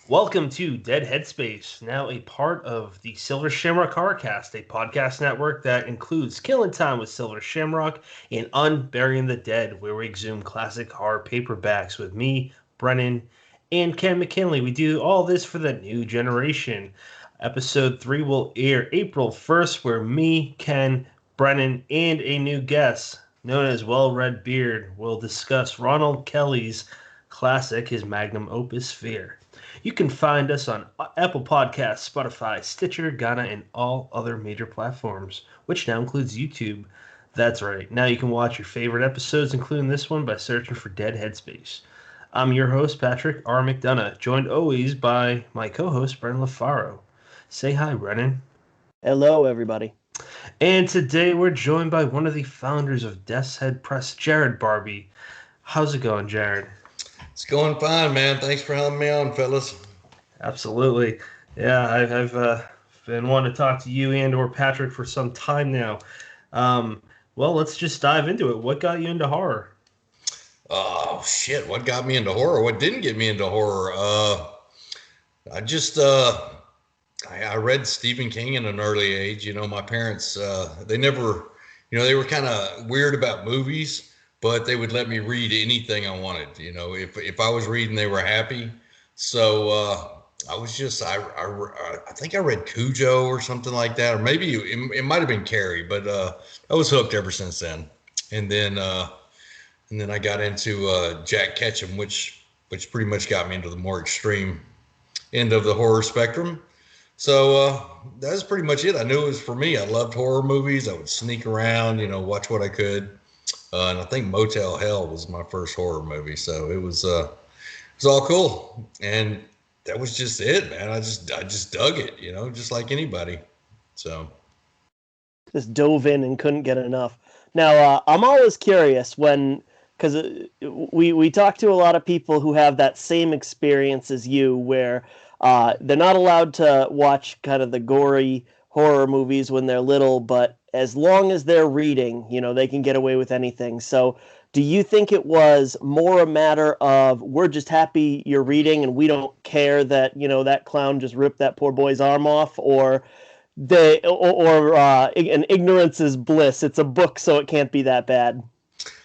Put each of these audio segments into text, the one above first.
Welcome to Dead Headspace, now a part of the Silver Shamrock Horrorcast, a podcast network that includes Killing Time with Silver Shamrock and Unburying the Dead, where we exhume classic horror paperbacks with me, Brennan, and Ken McKinley. We do all this for the new generation. Episode 3 will air April 1st, where me, Ken, Brennan, and a new guest, known as Well Red Beard, will discuss Ronald Kelly's classic, his magnum opus, Fear. You can find us on Apple Podcasts, Spotify, Stitcher, Ghana, and all other major platforms, which now includes YouTube. That's right. Now you can watch your favorite episodes, including this one, by searching for Dead Headspace. I'm your host, Patrick R. McDonough, joined always by my co-host, Brennan LaFaro. Say hi, Brennan. Hello, everybody. And today we're joined by one of the founders of Death's Head Press, Jarod Barbee. How's it going, Jarod? It's going fine, man. Thanks for having me on, fellas. Absolutely. Yeah, I've been wanting to talk to you and or Patrick for some time now. Well, let's just dive into it. What got you into horror? Oh, shit. What got me into horror? What didn't get me into horror? I read Stephen King at an early age. You know, my parents, they never, they were kind of weird about movies, but they would let me read anything I wanted. You know, if I was reading, they were happy. So I think I read Cujo or something like that, or maybe it might have been Carrie, but I was hooked ever since then. And then I got into Jack Ketchum, which pretty much got me into the more extreme end of the horror spectrum. So that's pretty much it. I knew it was for me. I loved horror movies. I would sneak around, watch what I could. And I think Motel Hell was my first horror movie. So it was all cool. And that was just it, man. I just dug it, just like anybody. So just dove in and couldn't get enough. Now, I'm always curious because we talk to a lot of people who have that same experience as you, where they're not allowed to watch kind of the gory horror movies when they're little, but as long as they're reading, they can get away with anything. So do you think it was more a matter of we're just happy you're reading and we don't care that, that clown just ripped that poor boy's arm off, or an ignorance is bliss? It's a book, so it can't be that bad.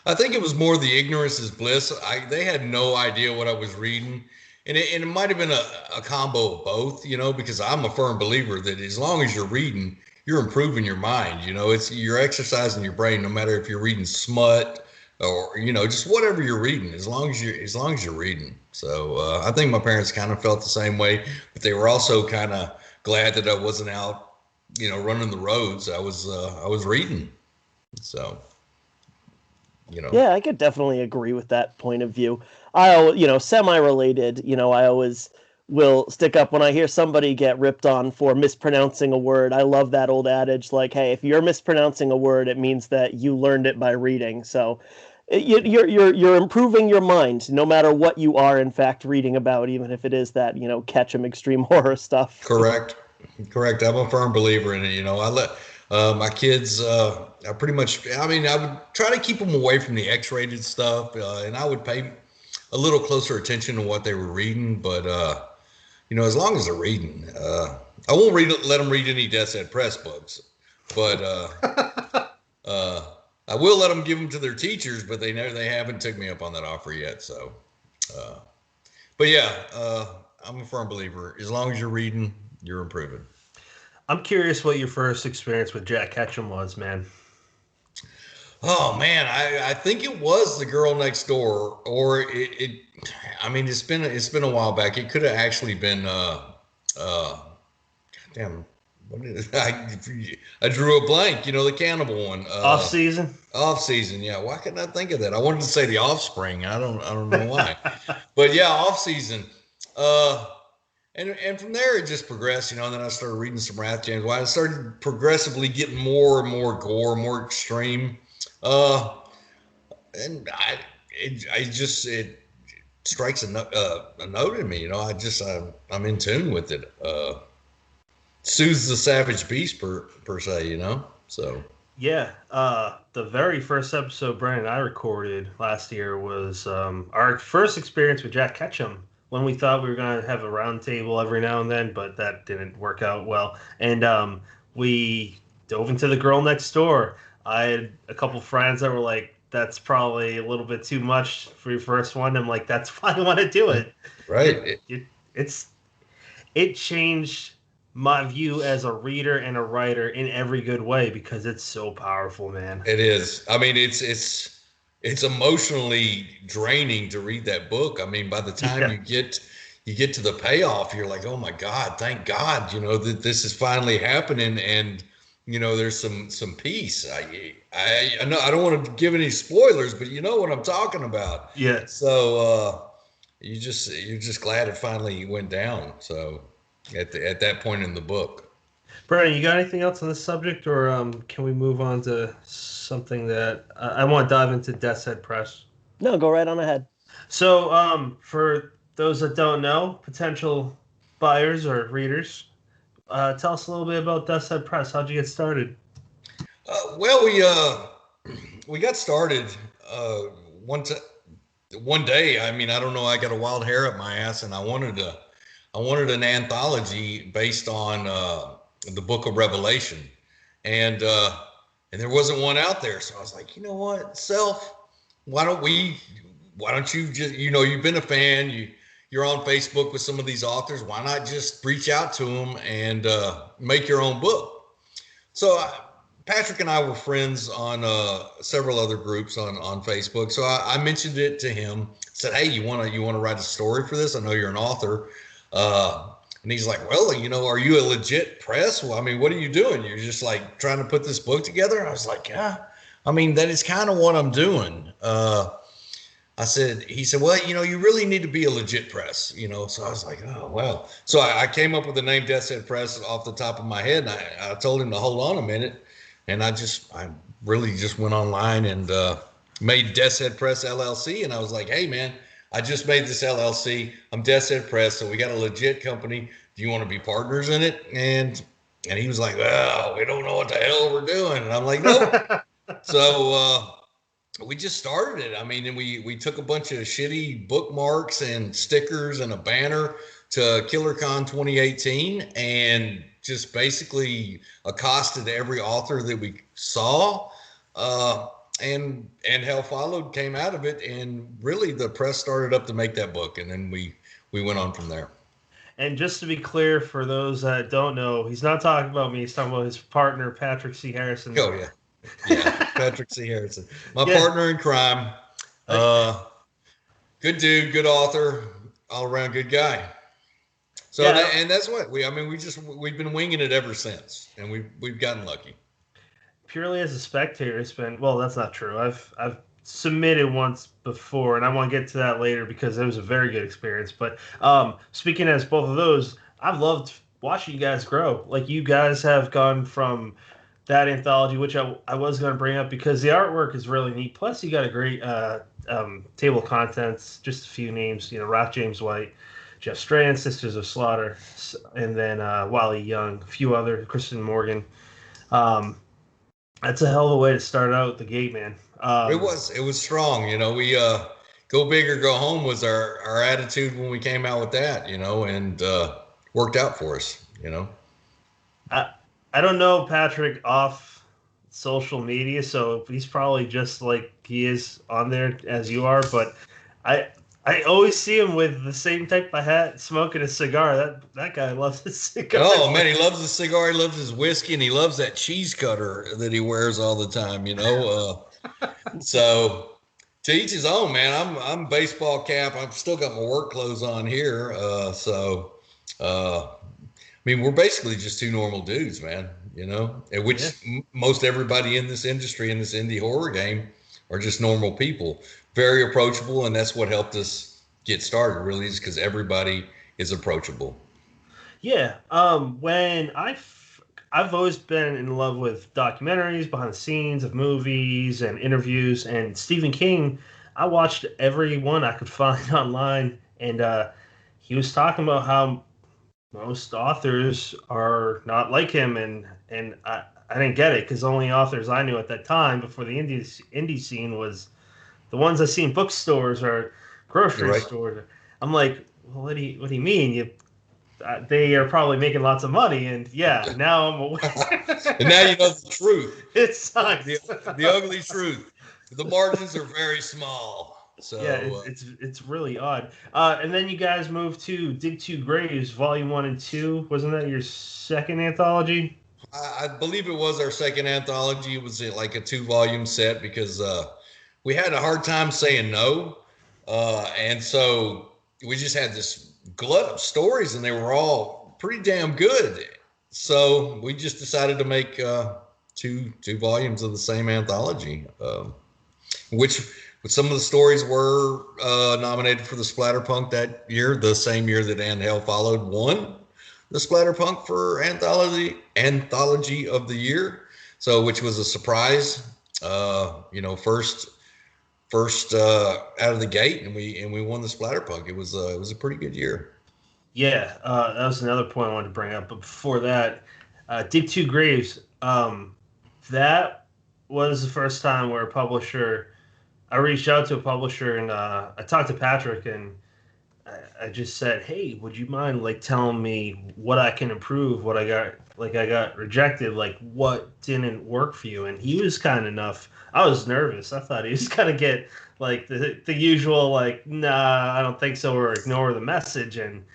I think it was more the ignorance is bliss. They had no idea what I was reading. And it might have been a combo of both, because I'm a firm believer that as long as you're reading, you're improving your mind. You're exercising your brain, no matter if you're reading smut or, just whatever you're reading, as long as you're reading. So I think my parents kind of felt the same way, but they were also kind of glad that I wasn't out, running the roads. I was reading. So, Yeah, I could definitely agree with that point of view. Semi-related, I always will stick up when I hear somebody get ripped on for mispronouncing a word. I love that old adage, like, hey, if you're mispronouncing a word, it means that you learned it by reading. So you're improving your mind, no matter what you are, in fact, reading about, even if it is that, Ketchum extreme horror stuff. Correct. I'm a firm believer in it. I let my kids, I would try to keep them away from the X-rated stuff, and I would pay a little closer attention to what they were reading. But, as long as they're reading, I won't let them read any Death's Head Press books, but I will let them give them to their teachers, but they haven't took me up on that offer yet. So, but yeah, I'm a firm believer. As long as you're reading, you're improving. I'm curious what your first experience with Jack Ketchum was, man. Oh man, I think it was The Girl Next Door, or it's been a while back. It could have actually been damn, what is it? I drew a blank. The cannibal one. Off season. Yeah. Why couldn't I think of that? I wanted to say The Offspring. I don't know why, but yeah, Off Season. And from there it just progressed, and then I started reading some Wrath James White. I started progressively getting more and more gore, more extreme. And it strikes a note in me, I'm in tune with it. Soothes the savage beast per se, so. Yeah. The very first episode Brandon and I recorded last year was our first experience with Jack Ketchum when we thought we were going to have a round table every now and then, but that didn't work out well. And we dove into The Girl Next Door. I had a couple friends that were like, that's probably a little bit too much for your first one. I'm like, that's why I want to do it. Right. It changed my view as a reader and a writer in every good way because it's so powerful, man. It is. I mean, it's emotionally draining to read that book. I mean, by the time you get to the payoff, you're like, oh my God, thank God, that this is finally happening, and there's some peace. I know I don't want to give any spoilers, but you know what I'm talking about. Yeah. So you're just glad it finally went down. So at that point in the book. Brian, you got anything else on this subject, or can we move on to something that I want to dive into Death's Head Press? No, go right on ahead. So for those that don't know, potential buyers or readers, tell us a little bit about Death's Head Press. How'd you get started? Well, we got started one day. I mean, I don't know. I got a wild hair up my ass, and I wanted an anthology based on the Book of Revelation, and there wasn't one out there. So I was like, you know what, Self, why don't you just, you've been a fan, you're on Facebook with some of these authors. Why not just reach out to them and make your own book? So Patrick and I were friends on several other groups on Facebook. So I mentioned it to him, said, hey, you want to write a story for this? I know you're an author. And he's like, well, are you a legit press? Well, I mean, what are you doing? You're just like trying to put this book together? I was like, yeah, I mean, that is kind of what I'm doing. He said, well, you really need to be a legit press, So I was like, oh, well. So I came up with the name Death's Head Press off the top of my head. And I told him to hold on a minute. And I really just went online and made Death's Head Press LLC. And I was like, hey, man, I just made this LLC. I'm Death's Head Press. So we got a legit company. Do you want to be partners in it? And he was like, well, we don't know what the hell we're doing. And I'm like, nope. So we just started it. I mean, and we took a bunch of shitty bookmarks and stickers and a banner to KillerCon 2018 and just basically accosted every author that we saw. And Hell Followed came out of it. And really the press started up to make that book. And then we went on from there. And just to be clear, for those that don't know, he's not talking about me. He's talking about his partner, Patrick C. Harrison. Oh, yeah. Yeah, Patrick C. Harrison. My partner in crime. Good dude, good author, all around good guy. So, and that's what we've been winging it ever since. And we've gotten lucky. Purely as a spectator, it's been, well, that's not true. I've submitted once before, and I want to get to that later because it was a very good experience. But speaking as both of those, I've loved watching you guys grow. Like, you guys have gone from that anthology, which I was going to bring up because the artwork is really neat. Plus, you got a great table of contents, just a few names, Ralph James White, Jeff Strand, Sisters of Slaughter, and then Wally Young, a few other, Kristen Morgan. That's a hell of a way to start out the gate, man. It was strong. We go big or go home was our attitude when we came out with that, and worked out for us, I don't know Patrick off social media, so he's probably just like he is on there as you are, but I always see him with the same type of hat, smoking a cigar. That guy loves his cigar. Oh man, he loves his cigar, he loves his whiskey, and he loves that cheese cutter that he wears all the time, So to each his own, man. I'm baseball cap. I've still got my work clothes on here. I mean, we're basically just two normal dudes, man, which most everybody in this industry, in this indie horror game, are just normal people, very approachable. And that's what helped us get started, really, is because everybody is approachable. Yeah. When I've always been in love with documentaries, behind the scenes of movies and interviews, and Stephen King, I watched every one I could find online. And he was talking about how most authors are not like him, and I didn't get it because the only authors I knew at that time before the indie scene was the ones I see in bookstores or grocery stores. I'm like, well, what do you mean? They are probably making lots of money, and yeah, now I'm aware. And now you know the truth. It sucks. The ugly truth. The margins are very small. So yeah, it's really odd. And then you guys moved to Dig Two Graves, Volume 1 and 2. Wasn't that your second anthology? I believe it was our second anthology. It was like a 2-volume set because we had a hard time saying no. And so we just had this glut of stories and they were all pretty damn good. So we just decided to make two volumes of the same anthology, which some of the stories were nominated for the Splatter Punk that year, the same year that And Hell Followed won the Splatter Punk for anthology of the year. So, which was a surprise, first out of the gate, and we won the Splatter Punk. It was a pretty good year. Yeah, that was another point I wanted to bring up. But before that, Dig Two Graves, that was the first time where I reached out to a publisher and I talked to Patrick and I just said, hey, would you mind like telling me what I can improve, what I got rejected, like what didn't work for you? And he was kind enough. I was nervous. I thought he was gonna get like the usual like, nah, I don't think so, or ignore the message. And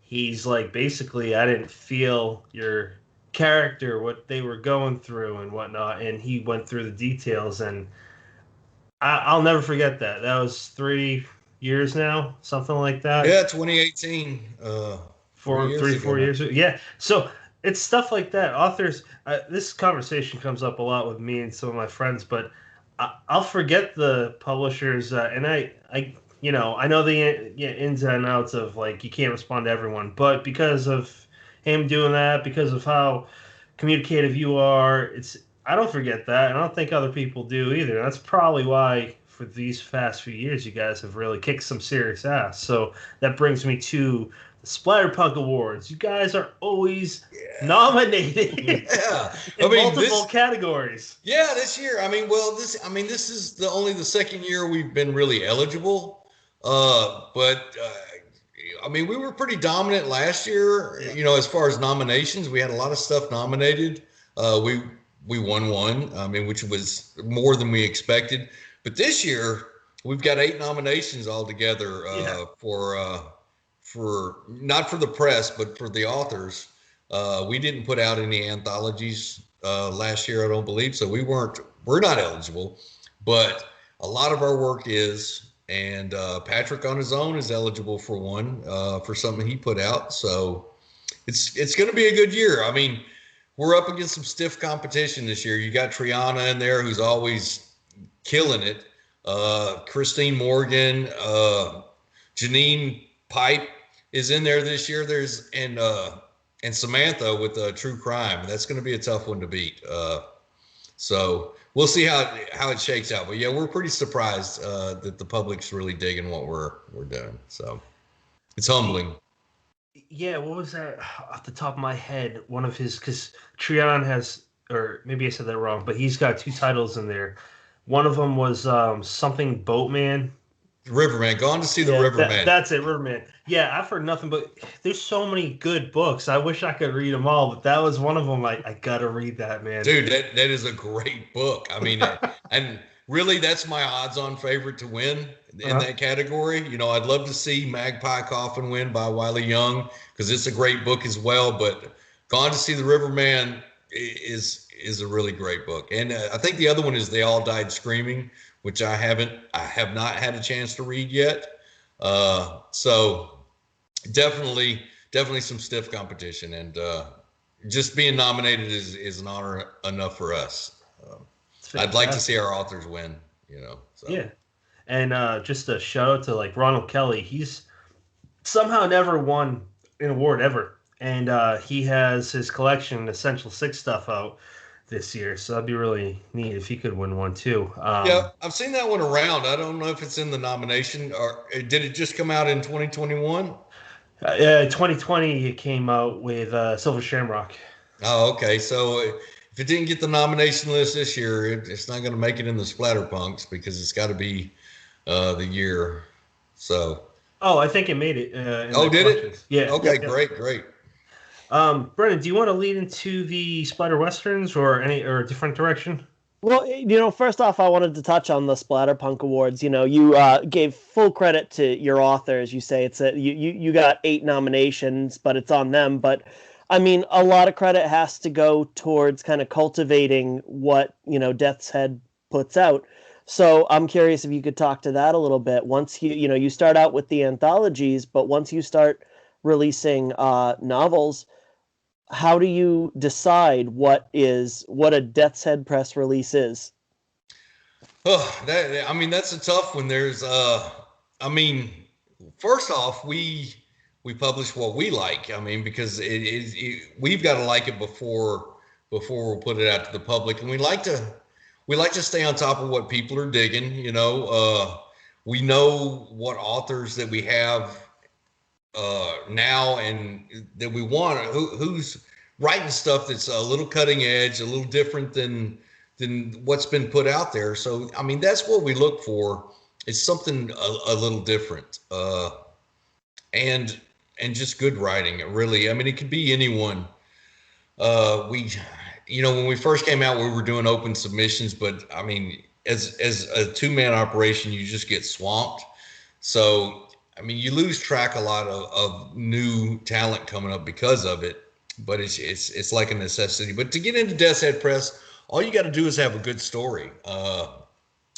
he's like, basically, I didn't feel your character, what they were going through and whatnot. And he went through the details, and I'll never forget that. That was 3 years now, something like that. Yeah, 2018. 4 years ago. Yeah. So it's stuff like that. Authors, this conversation comes up a lot with me and some of my friends, but I'll forget the publishers, and I know the ins and outs of like you can't respond to everyone, but because of him doing that, because of how communicative you are, I don't forget that, and I don't think other people do either. That's probably why for these past few years you guys have really kicked some serious ass. So that brings me to the Splatter Pug Awards. You guys are always nominated in multiple categories. Yeah, this year. This is only the second year we've been really eligible. But we were pretty dominant last year. You know, as far as nominations, we had a lot of stuff nominated. We won one. Which was more than we expected. But this year we've got 8 nominations altogether for not for the press, but for the authors. We didn't put out any anthologies last year, I don't believe, so we're not eligible. But a lot of our work is, and Patrick on his own is eligible for one for something he put out. So it's going to be a good year. I mean, we're up against some stiff competition this year. You got Triana in there, who's always killing it. Christine Morgan, Janine Pipe is in there this year. And Samantha with True Crime. That's going to be a tough one to beat. So we'll see how it shakes out. But yeah, we're pretty surprised that the public's really digging what we're doing. So it's humbling. Yeah, what was that off the top of my head? One of his, because Trion has, or maybe I said that wrong, but he's got 2 titles in there. One of them was something Boatman. Riverman, gone to see the Riverman. That's it, Riverman. Yeah, I've heard nothing but there's so many good books. I wish I could read them all, but that was one of them. I gotta read that, man. Dude, that is a great book. I mean, and really, that's my odds-on favorite to win in that category. You know, I'd love to see Magpie Coffin win by Wiley Young because it's a great book as well. But Gone to See the Riverman is a really great book, and I think the other one is They All Died Screaming, which I have not had a chance to read yet. So definitely some stiff competition, and just being nominated is an honor enough for us. I'd like to see our authors win, So. Yeah. And just a shout out to like Ronald Kelly. He's somehow never won an award ever. And he has his collection, Essential 6 stuff out this year. So that'd be really neat if he could win one too. Yeah, I've seen that one around. I don't know if it's in the nomination, or did it just come out in 2021? 2020 it came out with Silver Shamrock. Oh, okay. So if it didn't get the nomination list this year, it's not going to make it in the Splatter Punks because it's got to be the year. So Oh, I think it made it. In Oh, the did collections. it? Yeah. Okay, Yep. great. Brennan, do you want to lead into the Splatter Westerns or a different direction? Well, first off, I wanted to touch on the Splatter Punk Awards. You gave full credit to your authors. You say you got 8 nominations, but it's on them. But I mean, a lot of credit has to go towards kind of cultivating what Death's Head puts out. So I'm curious if you could talk to that a little bit. Once you start out with the anthologies, but once you start releasing novels, how do you decide what a Death's Head press release is? Oh, that's a tough one. I mean, first off, we publish what we like. I mean, because we've got to like it before we'll put it out to the public, and we like to stay on top of what people are digging. We know what authors that we have now and that we want, who's writing stuff that's a little cutting edge, a little different than what's been put out there. So I mean, that's what we look for. It's something a little different, and just good writing. Really, I mean, it could be anyone. We when we first came out, we were doing open submissions, but I mean, as a 2-man operation, you just get swamped. So I mean, you lose track a lot of new talent coming up because of it, but it's like a necessity. But to get into Death's Head Press, all you got to do is have a good story,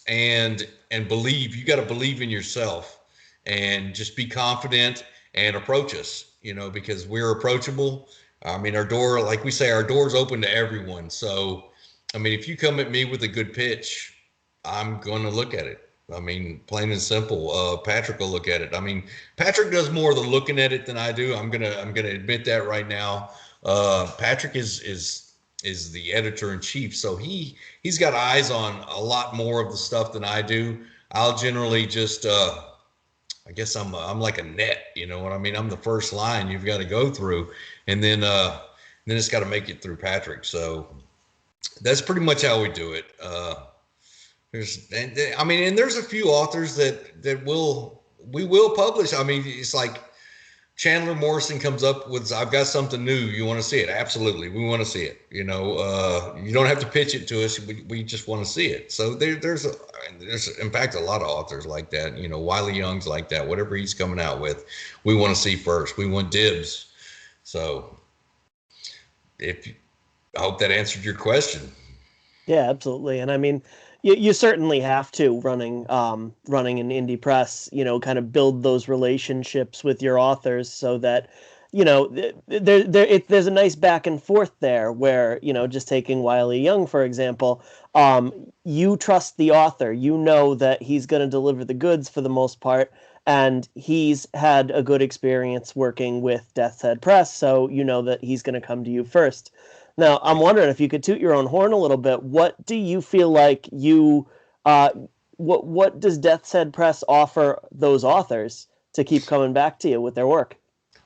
and believe. You got to believe in yourself, and just be confident and approach us. Because we're approachable. I mean, our door, like we say, our door's open to everyone. So, I mean, if you come at me with a good pitch, I'm going to look at it. I mean, plain and simple. Patrick will look at it. I mean, Patrick does more of the looking at it than I do. I'm gonna admit that right now. Patrick is the editor in chief, so he's got eyes on a lot more of the stuff than I do. I'll generally just, I guess I'm like a net. You know what I mean? I'm the first line you've got to go through, and then it's got to make it through Patrick. So that's pretty much how we do it. There's a few authors that we will publish. I mean, it's like Chandler Morrison comes up with, I've got something new. You want to see it? Absolutely. We want to see it. You don't have to pitch it to us. We just want to see it. So there's in fact a lot of authors like that. Wiley Young's like that. Whatever he's coming out with, we want to see first. We want dibs. So I hope that answered your question. Yeah, absolutely. And I mean, you certainly have to running an indie press, kind of build those relationships with your authors so that, there's a nice back and forth there where, just taking Wiley Young, for example, you trust the author, that he's going to deliver the goods for the most part, and he's had a good experience working with Death's Head Press, so that he's going to come to you first. Now, I'm wondering if you could toot your own horn a little bit. What do you feel like what does Death's Head Press offer those authors to keep coming back to you with their work?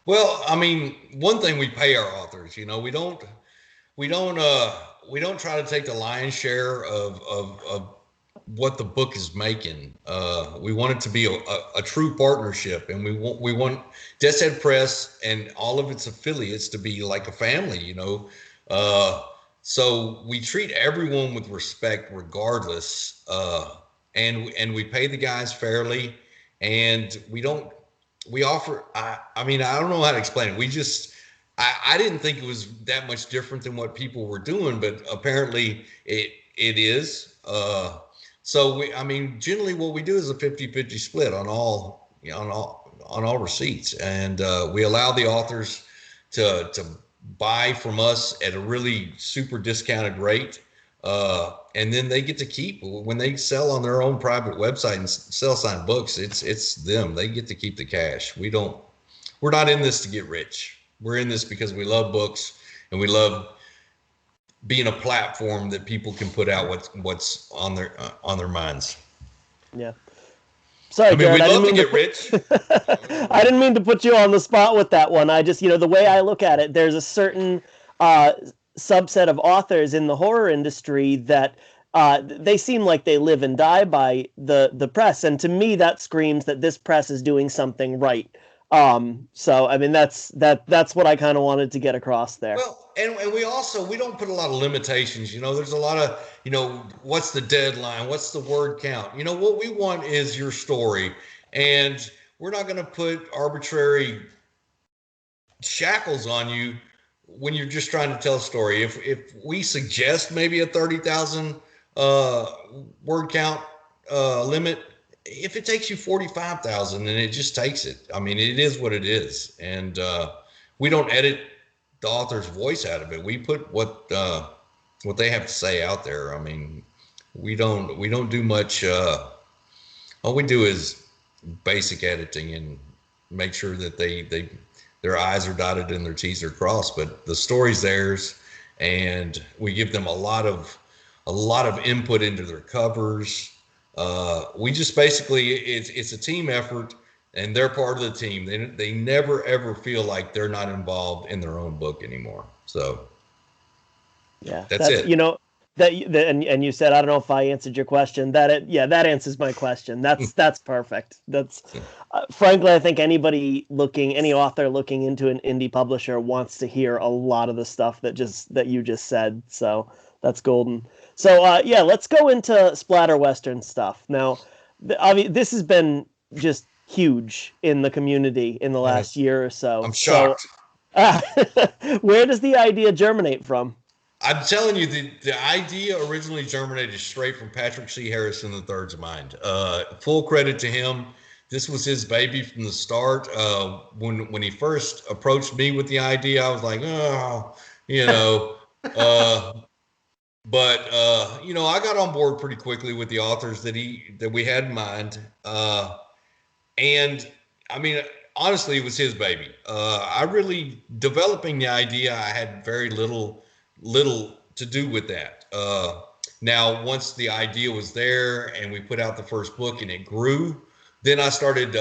Well, I mean, one thing, we pay our authors. We don't try to take the lion's share of what the book is making. We want it to be a true partnership, and we want Death's Head Press and all of its affiliates to be like a family. So we treat everyone with respect regardless, and we pay the guys fairly, and we offer, I mean, I don't know how to explain it. I didn't think it was that much different than what people were doing, but apparently it is. So generally what we do is a 50-50 split on all receipts, and we allow the authors to buy from us at a really super discounted rate, and then they get to keep, when they sell on their own private website and sell signed books, it's them. They get to keep the cash. We're not in this to get rich. We're in this because we love books, and we love being a platform that people can put out what's on their minds. Yeah. Sorry, Jarod, we'd love to get rich. I didn't mean to put you on the spot with that one. I just, the way I look at it, there's a certain subset of authors in the horror industry that they seem like they live and die by the press, and to me that screams that this press is doing something right. So I mean that's what I kind of wanted to get across there. Well, and we don't put a lot of limitations. There's a lot of, what's the deadline? What's the word count? What we want is your story, and we're not going to put arbitrary shackles on you when you're just trying to tell a story. If we suggest maybe a 30,000 word count limit, if it takes you 45,000, then it just takes it. I mean, it is what it is, and we don't edit the author's voice out of it. We put what they have to say out there. I mean, we don't do much. All we do is basic editing and make sure that their I's are dotted and their T's are crossed. But the story's theirs, and we give them a lot of input into their covers. We just basically, it's a team effort, and they're part of the team. They never ever feel like they're not involved in their own book anymore. So yeah, that's it. And you said, I don't know if I answered your question. That answers my question. That's perfect. That's frankly, I think any author looking into an indie publisher wants to hear a lot of the stuff that you just said. So that's golden. So let's go into splatter western stuff. Now, this has been just huge in the community in the last year or so. I'm shocked. Where does the idea germinate from? I'm telling you, the idea originally germinated straight from Patrick C. Harrison III's mind. Full credit to him. This was his baby from the start. When he first approached me with the idea, I was like, but I got on board pretty quickly with the authors that we had in mind. And I mean, honestly, it was his baby. I really, developing the idea, I had very little to do with that. Now, once the idea was there and we put out the first book and it grew, then I started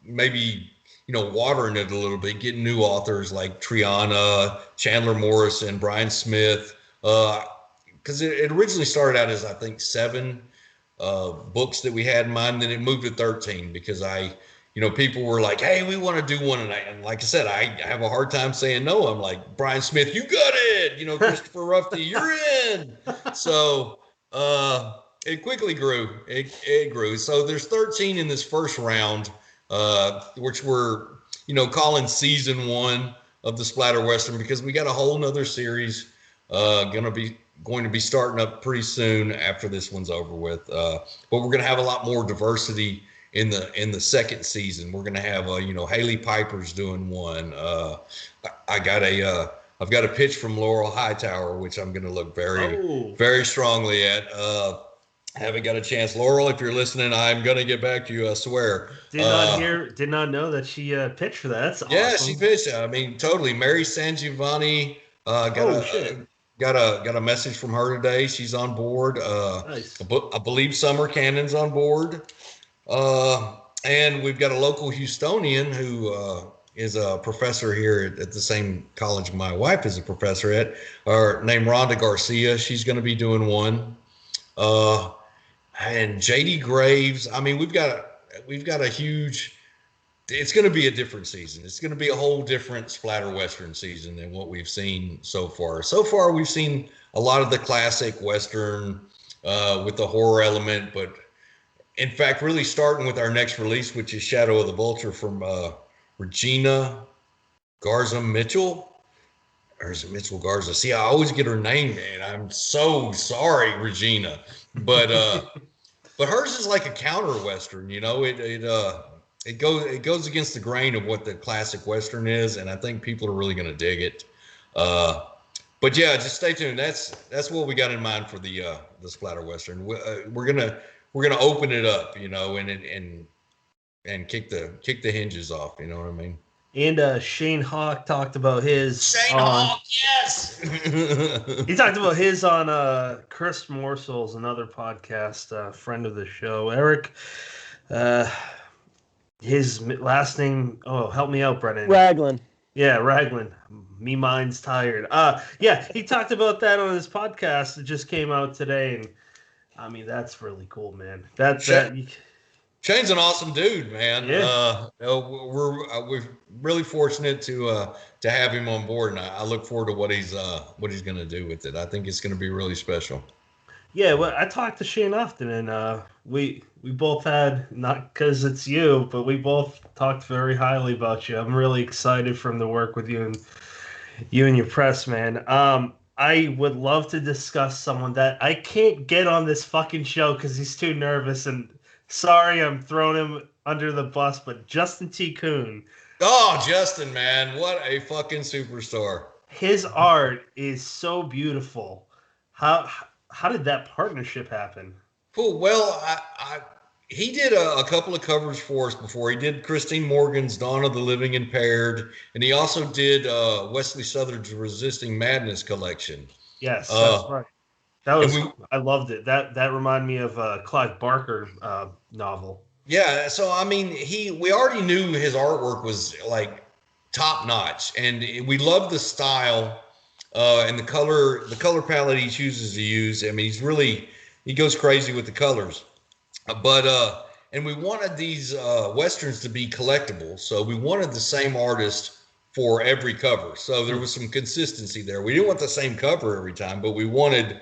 maybe, watering it a little bit, getting new authors like Triana, Chandler Morrison, Brian Smith, because it originally started out as, I think, 7 books that we had in mind. Then it moved to 13 because people were like, hey, we want to do one. And like I said, I have a hard time saying no. I'm like, Brian Smith, you got it. Christopher Ruffty, you're in. So it quickly grew. It grew. So there's 13 in this first round, which we're, calling season 1 of the Splatter Western, because we got a whole nother series going to be starting up pretty soon after this one's over with. But we're going to have a lot more diversity in the second season. We're going to have Haley Piper's doing one. I've got a pitch from Laurel Hightower, which I'm going to look very strongly at. Haven't got a chance. Laurel, if you're listening, I'm going to get back to you, I swear. Did not know that she pitched for that. That's awesome. Yeah, she pitched. I mean, totally. Mary San Giovanni got a message from her today. She's on board. Nice. I believe Summer Cannon's on board. And we've got a local Houstonian who is a professor here at the same college my wife is a professor at, named Rhonda Garcia. She's going to be doing one. And JD Graves. I mean, we've got a huge. It's going to be a different season. It's going to be a whole different splatter western season than what we've seen so far. So far, we've seen a lot of the classic western with the horror element, but in fact, really starting with our next release, which is Shadow of the Vulture from Regina Garza Mitchell. Or is it Mitchell Garza? See, I always get her name, man. I'm so sorry, Regina. But hers is like a counter western, It goes against the grain of what the classic western is, and I think people are really going to dig it. But yeah, just stay tuned. That's what we got in mind for the splatter western. We're gonna open it up, and kick the hinges off. You know what I mean? And Shane Hawk talked about his. Hawk, yes. He talked about his on Chris Morsel's another podcast, friend of the show, Eric. His last name. Oh, help me out, Brennan. Raglan. Yeah, Raglan. Me mind's tired. Yeah, he talked about that on his podcast. It just came out today, and I mean, that's really cool, man. Shane's an awesome dude, man. Yeah. We're really fortunate to have him on board, and I look forward to what he's going to do with it. I think it's going to be really special. Yeah, well, I talked to Shane often, and we both had, not because it's you, but we both talked very highly about you. I'm really excited from the work with you and your press, man. I would love to discuss someone that I can't get on this fucking show because he's too nervous. And sorry, I'm throwing him under the bus, but Justin T. Kuhn. Oh, Justin, man, what a fucking superstar! His art is so beautiful. How how did that partnership happen? Cool. Well, he did a couple of covers for us before. He did Christine Morgan's Dawn of the Living Impaired, and he also did Wesley Southern's Resisting Madness collection. Yes, that's right. That was I loved it. That reminded me of a Clive Barker novel. Yeah, so I mean, we already knew his artwork was like top notch, and we love the style and the color palette he chooses to use. I mean, he goes crazy with the colors. But and we wanted these westerns to be collectible, so we wanted the same artist for every cover. So there was some consistency there. We didn't want the same cover every time, but we wanted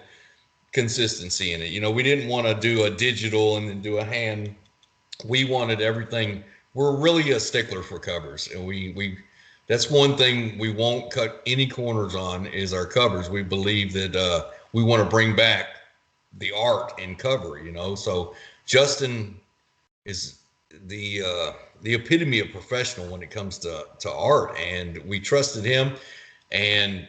consistency in it. You know, we didn't want to do a digital and then do a hand. We wanted everything. We're really a stickler for covers, and we that's one thing we won't cut any corners on is our covers. We believe that we want to bring back the art in cover, you know. So Justin is the epitome of professional when it comes to art, and we trusted him, and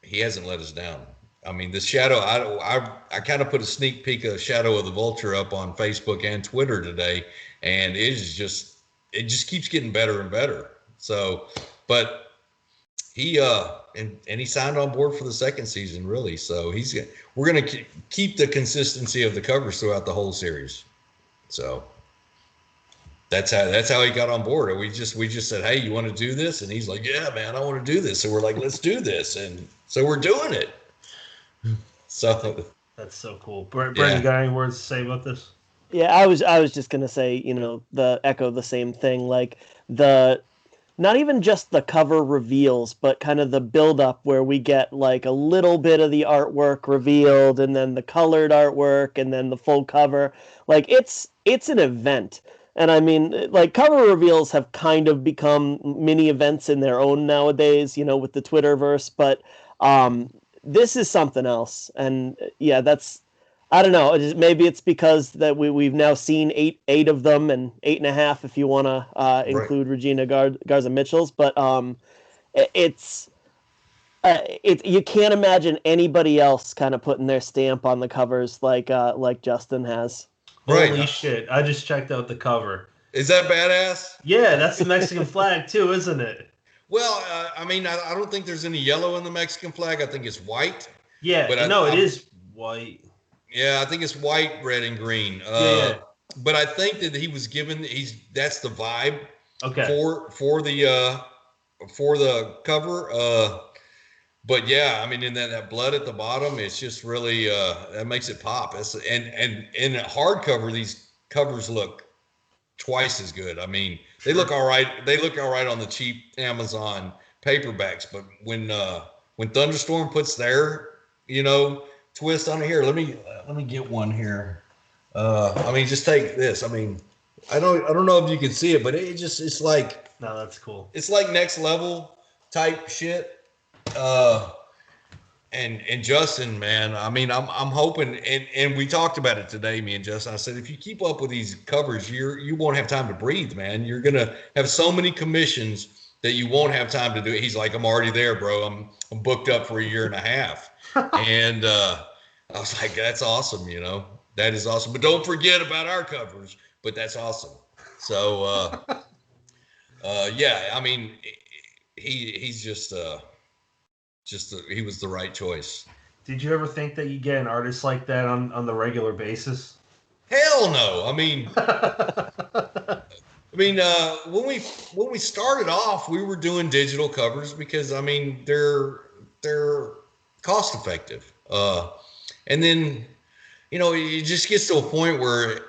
he hasn't let us down. I mean, the Shadow, I kind of put a sneak peek of Shadow of the Vulture up on Facebook and Twitter today, and it just keeps getting better and better. So, but he and he signed on board for the second season, really. So we're going to keep the consistency of the covers throughout the whole series. So that's how he got on board. We just said, hey, you want to do this? And he's like, yeah, man, I want to do this. So we're like, let's do this, and so we're doing it. So that's so cool. Brandon, you got any words to say about this? Yeah, I was just gonna say, echo the same thing. Like not even just the cover reveals, but kind of the build up where we get like a little bit of the artwork revealed, and then the colored artwork, and then the full cover. Like it's an event. And I mean, like cover reveals have kind of become mini events in their own nowadays, with the Twitterverse. But this is something else. And yeah, I don't know. Maybe it's because that we've now seen eight of them, and 8.5 if you want to include Regina Garza Mitchell's. But it's you can't imagine anybody else kind of putting their stamp on the covers like Justin has. Right. Holy shit! I just checked out the cover. Is that badass? Yeah, that's the Mexican flag too, isn't it? Well, I mean, I don't think there's any yellow in the Mexican flag. I think it's white. Yeah, but it is white. Yeah, I think it's white, red, and green. Yeah. But I think that he was given that's the vibe. Okay. For the cover. But yeah, I mean, in that blood at the bottom, it's just really that makes it pop. And in a hardcover, these covers look twice as good. I mean, they look all right. They look all right on the cheap Amazon paperbacks, but when Thunderstorm puts their twist on it, here, let me get one here. I mean, just take this. I mean, I don't know if you can see it, but it's like, no, that's cool. It's like next level type shit. And Justin, man, I mean, I'm hoping, and we talked about it today, me and Justin. I said, if you keep up with these covers, you won't have time to breathe, man. You're gonna have so many commissions that you won't have time to do it. He's like, I'm already there, bro. I'm booked up for 1.5 years. And I was like, that's awesome, that is awesome. But don't forget about our covers. But that's awesome. So yeah, I mean, he's just he was the right choice. Did you ever think that you get an artist like that on the regular basis? Hell no. I mean, when we started off, we were doing digital covers because I mean they're cost effective. And then it just gets to a point where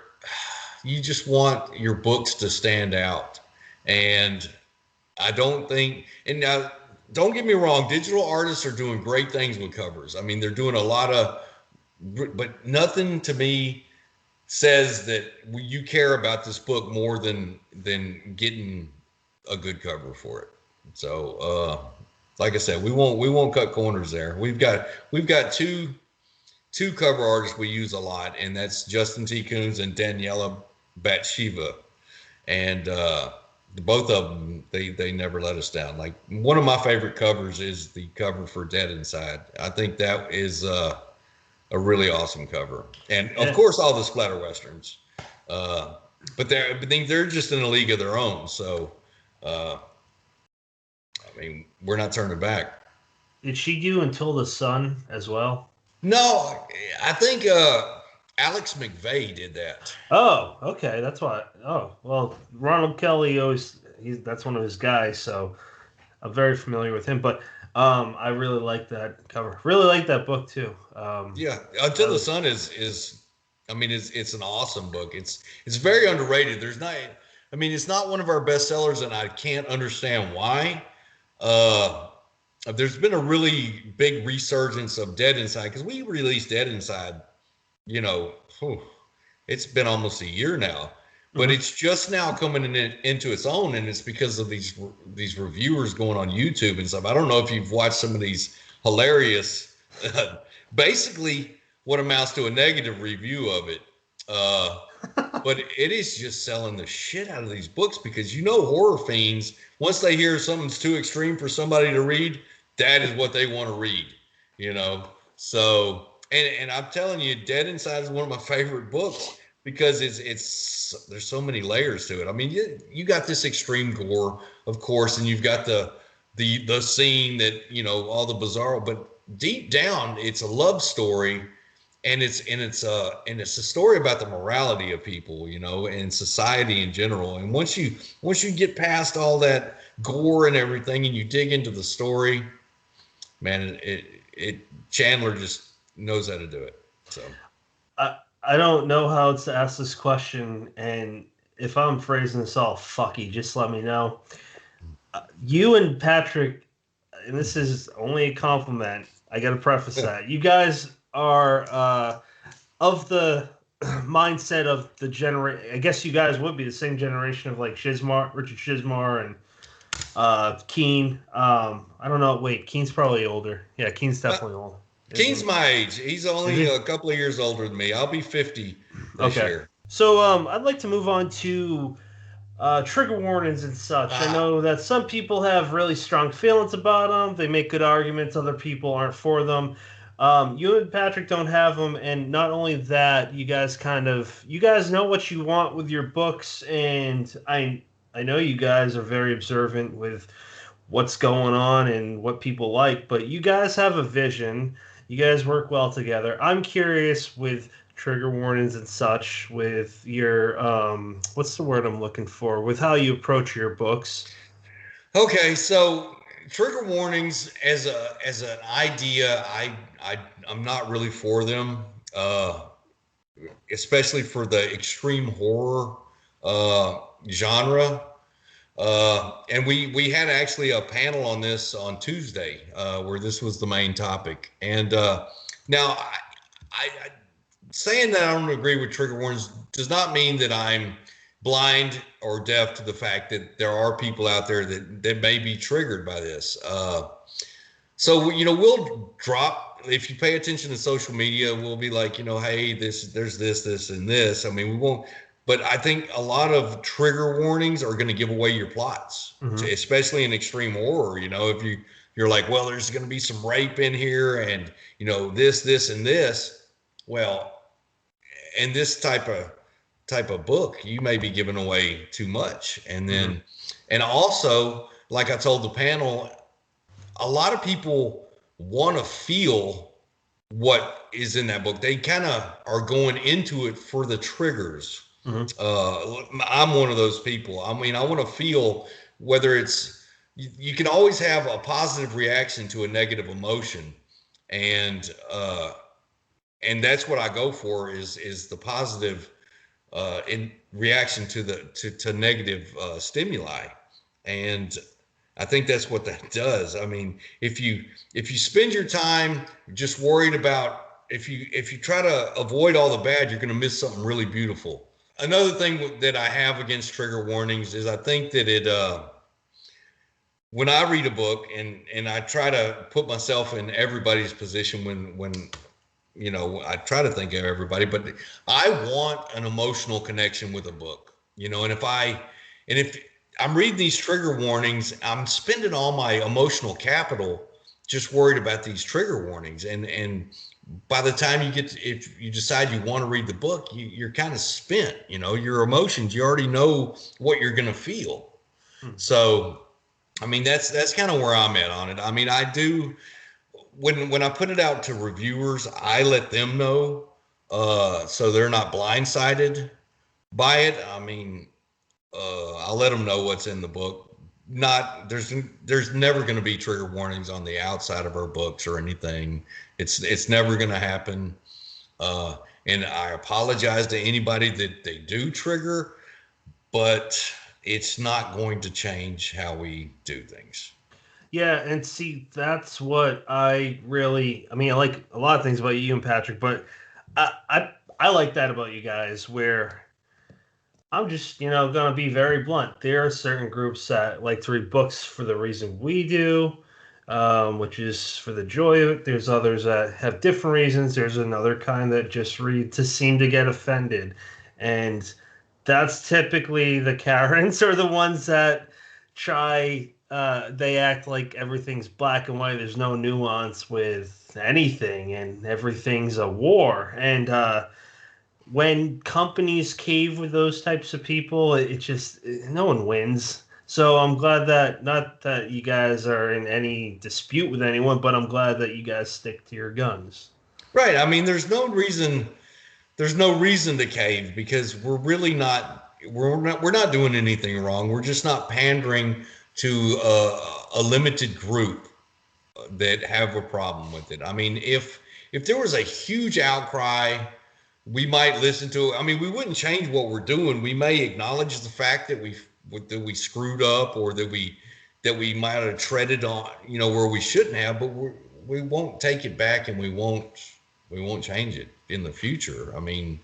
you just want your books to stand out. And I don't think, and now don't get me wrong, digital artists are doing great things with covers. I mean, they're doing a lot of, but nothing to me says that you care about this book more than getting a good cover for it. So, like I said, we won't cut corners there. We've got two cover artists we use a lot, and that's Justin T. Coons and Daniela Bathsheba. And both of them, they never let us down. Like, one of my favorite covers is the cover for Dead Inside. I think that is a really awesome cover. And of course, all the splatter westerns. But they're just in a league of their own. So, I mean, we're not turning back. Did she do Until the Sun as well? No, I think Alex McVeigh did that. Oh, okay, that's why. Oh, well, Ronald Kelly that's one of his guys, so I'm very familiar with him. But I really like that cover. Really like that book too. Yeah, Until the Sun is I mean, it's an awesome book. It's very underrated. It's not one of our best sellers, and I can't understand why. There's been a really big resurgence of Dead Inside, because we released Dead Inside, it's been almost a year now, but it's just now coming into its own, and it's because of these reviewers going on YouTube and stuff. I don't know if you've watched some of these hilarious, basically what amounts to a negative review of it. But it is just selling the shit out of these books, because horror fiends, once they hear something's too extreme for somebody to read, that is what they want to read, So, and I'm telling you, Dead Inside is one of my favorite books, because it's there's so many layers to it. I mean, you got this extreme gore, of course, and you've got the scene that all the bizarro, but deep down, it's a love story. And it's a story about the morality of people, and society in general. And once you get past all that gore and everything, and you dig into the story, man, Chandler just knows how to do it. So I don't know how to ask this question, and if I'm phrasing this all fucky, just let me know. You and Patrick, and this is only a compliment, I got to preface that. You guys are of the mindset of the generation. I guess you guys would be the same generation of like Richard Shizmar and Keen. I don't know. Wait, Keen's probably older. Yeah, Keen's definitely older. Keen's my age. He's only a couple of years older than me. I'll be 50 this year. So I'd like to move on to trigger warnings and such. I know that some people have really strong feelings about them. They make good arguments. Other people aren't for them. You and Patrick don't have them, and not only that, you guys know what you want with your books, and I know you guys are very observant with what's going on and what people like, but you guys have a vision. You guys work well together. I'm curious with trigger warnings and such, with your what's the word I'm looking for, with how you approach your books. Okay, so trigger warnings as an idea, I'm not really for them, especially for the extreme horror genre. And we had actually a panel on this on Tuesday, where this was the main topic. And now, I saying that I don't agree with trigger warnings does not mean that I'm blind or deaf to the fact that there are people out there that may be triggered by this. So, we'll drop, if you pay attention to social media, we'll be like, hey, there's this, and this. I mean, we won't, but I think a lot of trigger warnings are going to give away your plots, especially in extreme horror. If you're like, well, there's going to be some rape in here, and, this, and this. Well, in this type of book, you may be giving away too much. And then, and also, like I told the panel, a lot of people want to feel what is in that book. They kind of are going into it for the triggers. I'm one of those people. I mean, I want to feel whether it's, you can always have a positive reaction to a negative emotion. And and that's what I go for is the positive in reaction to negative stimuli. And I think that's what that does. I mean, if you spend your time just worried about, if you try to avoid all the bad, you're going to miss something really beautiful. Another thing that I have against trigger warnings is I think that when I read a book, and I try to put myself in everybody's position when I try to think of everybody, but I want an emotional connection with a book, and if I'm reading these trigger warnings, I'm spending all my emotional capital just worried about these trigger warnings. And by the time if you decide you want to read the book, you're kind of spent, your emotions, you already know what you're going to feel. So, I mean, that's kind of where I'm at on it. I mean, I do, when I put it out to reviewers, I let them know, so they're not blindsided by it. I mean, I'll let them know what's in the book. There's never going to be trigger warnings on the outside of our books or anything. It's never going to happen. And I apologize to anybody that they do trigger, but it's not going to change how we do things. Yeah, and see, that's what I like a lot of things about you and Patrick, but I like that about you guys, where I'm just, going to be very blunt. There are certain groups that like to read books for the reason we do, which is for the joy of it. There's others that have different reasons. There's another kind that just read to seem to get offended. And that's typically the Karens, or the ones that they act like everything's black and white. There's no nuance with anything, and everything's a war. And when companies cave with those types of people, it just, no one wins. So I'm glad that, not that you guys are in any dispute with anyone, but I'm glad that you guys stick to your guns. Right. I mean, there's no reason to cave, because we're not doing anything wrong. We're just not pandering to a limited group that have a problem with it. I mean, if there was a huge outcry, we might listen to it. I mean, we wouldn't change what we're doing. We may acknowledge the fact that we screwed up, or that we might have treaded on, where we shouldn't have, but we won't take it back, and we won't change it in the future. I mean,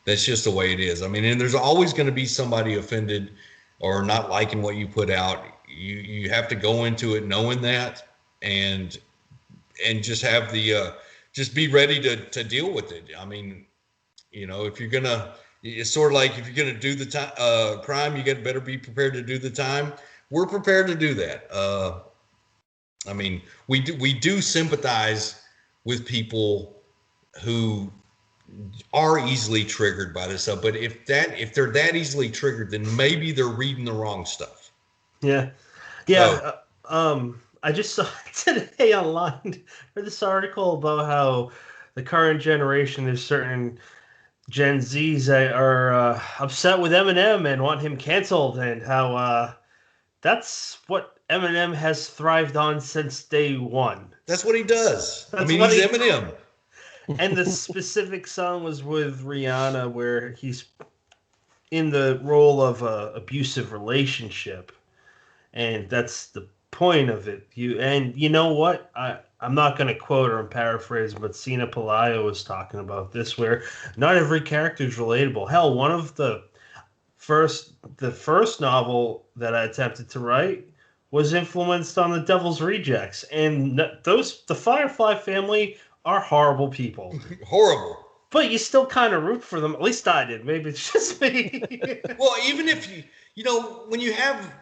that's just the way it is. I mean, and there's always going to be somebody offended or not liking what you put out. You have to go into it knowing that, and just have just be ready to deal with it. I mean, if you're gonna, it's sort of like, if you're gonna do the crime, you better be prepared to do the time. We're prepared to do that. I mean, we do sympathize with people who are easily triggered by this stuff, but if they're that easily triggered, then maybe they're reading the wrong stuff. Yeah. I just saw today online for this article about how the current generation, there's certain Gen Zs that are upset with Eminem and want him canceled, and how that's what Eminem has thrived on since day one. That's what he does. He's Eminem. And the specific song was with Rihanna, where he's in the role of a abusive relationship, and that's the point of it. You know what? I'm not going to quote or paraphrase, but Sina Pelayo was talking about this, where not every character is relatable. Hell, one of the first novel that I attempted to write was influenced on the Devil's Rejects, and the Firefly family are horrible people. Horrible. But you still kind of root for them. At least I did. Maybe it's just me. Well, even if when you have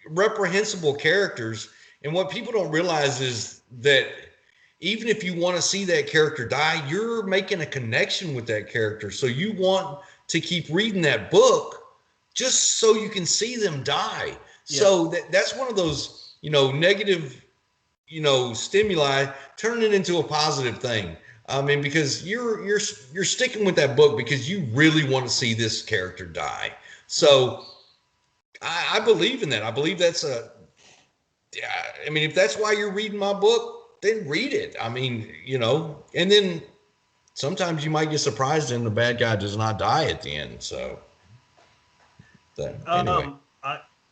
reprehensible characters, and what people don't realize is that even if you want to see that character die, you're making a connection with that character. So you want to keep reading that book just so you can see them die. Yeah. So that's one of those, negative, stimuli, turning it into a positive thing. I mean, because you're sticking with that book because you really want to see this character die. So I believe in that. I believe if that's why you're reading my book, then read it. I mean, and then sometimes you might get surprised and the bad guy does not die at the end. So anyway.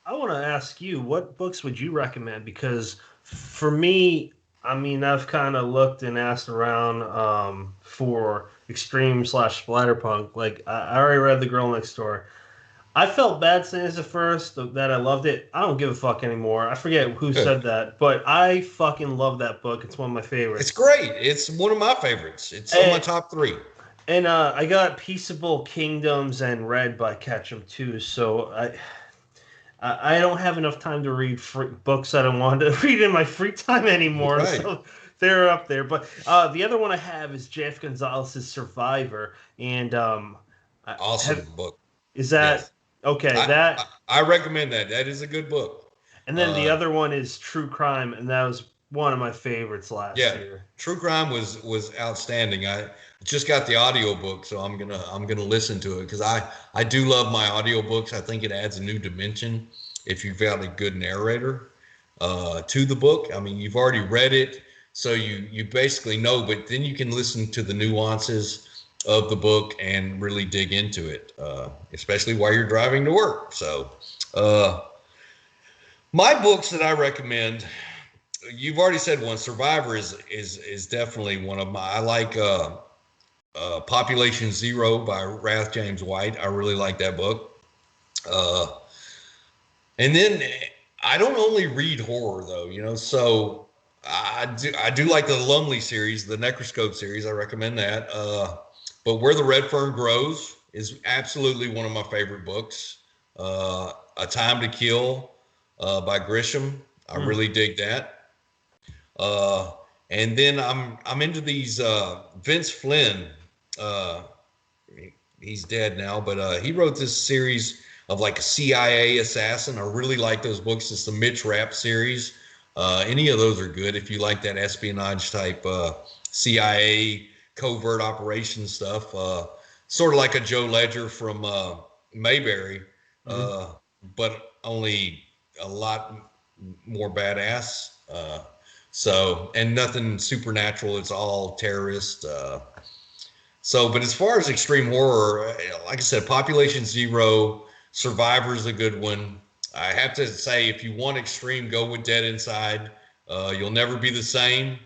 I want to ask you, what books would you recommend? Because for me, I mean, I've kind of looked and asked around for extreme / splatterpunk. Like, I already read The Girl Next Door. I felt bad saying this at first that I loved it. I don't give a fuck anymore. I forget who said that, but I fucking love that book. It's one of my favorites. It's great. It's one of my favorites. It's on my top 3. And I got Peaceable Kingdoms and Read by Ketchum too. So I don't have enough time to read books I don't want to read in my free time anymore. Right. So they're up there. But the other one I have is Jeff Gonzalez's Survivor. And awesome book. Is that... Yes. Okay, I recommend that. That is a good book. And then the other one is True Crime, and that was one of my favorites last year. True Crime was outstanding. I just got the audiobook, so I'm gonna listen to it because I do love my audiobooks. I think it adds a new dimension if you've got a good narrator to the book. I mean, you've already read it, so you basically know, but then you can listen to the nuances of the book and really dig into it, especially while you're driving to work. So my books that I recommend, you've already said one. Survivor is definitely one of my... I like Population Zero by Rath James White. I really like that book. And then I don't only read horror though, so I do like the Lumley series, the Necroscope series. I recommend that. But Where the Red Fern Grows is absolutely one of my favorite books. A Time to Kill by Grisham. I really dig that. And then I'm into these Vince Flynn. He's dead now, but he wrote this series of like a CIA assassin. I really like those books. It's the Mitch Rapp series. Any of those are good if you like that espionage type CIA covert operations stuff. Sort of like a Joe Ledger from Mayberry, but only a lot more badass. And nothing supernatural. It's all terrorist. But as far as extreme horror, like I said, Population Zero, Survivor is a good one. I have to say, if you want extreme, go with Dead Inside. You'll never be the same.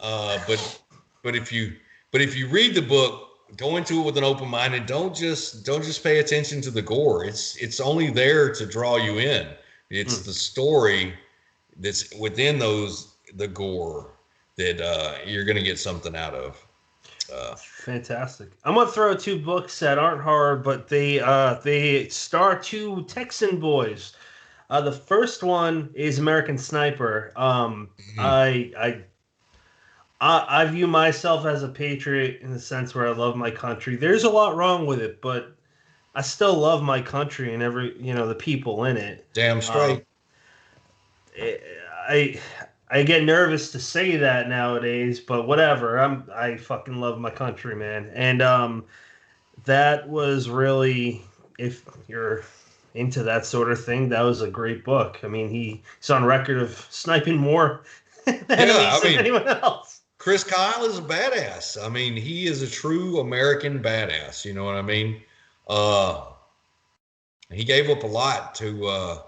But if you read the book, go into it with an open mind and don't just pay attention to the gore. It's only there to draw you in. It's the story that's within the gore that you're going to get something out of. Fantastic. I'm gonna throw 2 books that aren't horror, but they star 2 Texan boys. The first one is American Sniper. I view myself as a patriot in the sense where I love my country. There's a lot wrong with it, but I still love my country and the people in it. Damn straight. I get nervous to say that nowadays, but whatever. I fucking love my country, man. And that was really, if you're into that sort of thing, that was a great book. I mean, he's on record of sniping more than anyone else. Chris Kyle is a badass. I mean, he is a true American badass. You know what I mean? He gave up a lot to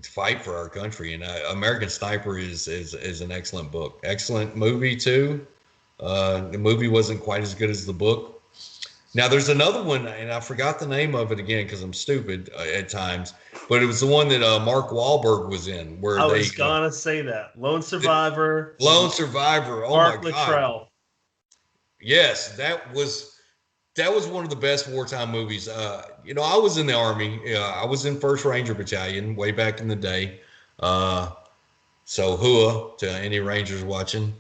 fight for our country, and American Sniper is an excellent book. Excellent movie too. The movie wasn't quite as good as the book. Now there's another one, and I forgot the name of it again because I'm stupid at times. But it was the one that Mark Wahlberg was in. Where I was gonna say that Lone Survivor. Lone Survivor. Oh Mark my Luttrell. God. Yes, that was one of the best wartime movies. I was in the Army. I was in 1st Ranger Battalion way back in the day. So hooah to any Rangers watching.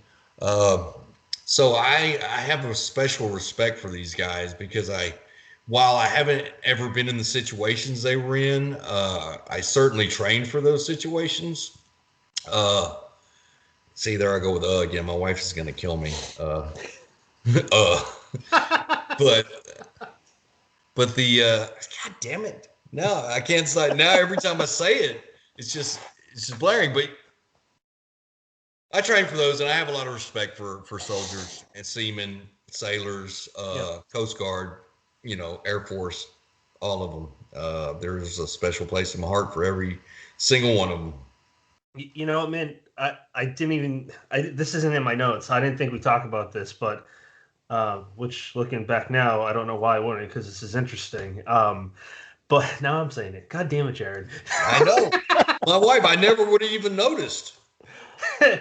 So I have a special respect for these guys because while I haven't ever been in the situations they were in, I certainly trained for those situations. See, there I go with again. My wife is going to kill me. But the God damn it! No, I can't say now. Every time I say it, it's just blaring. But I train for those, and I have a lot of respect for soldiers and seamen, sailors, Coast Guard, Air Force, all of them. There's a special place in my heart for every single one of them. You know, man, I didn't even. This isn't in my notes. I didn't think we talked about this, but which looking back now, I don't know why I wouldn't, because this is interesting. But now I'm saying it. God damn it, Jarod. I know. My wife, I never would have even noticed. The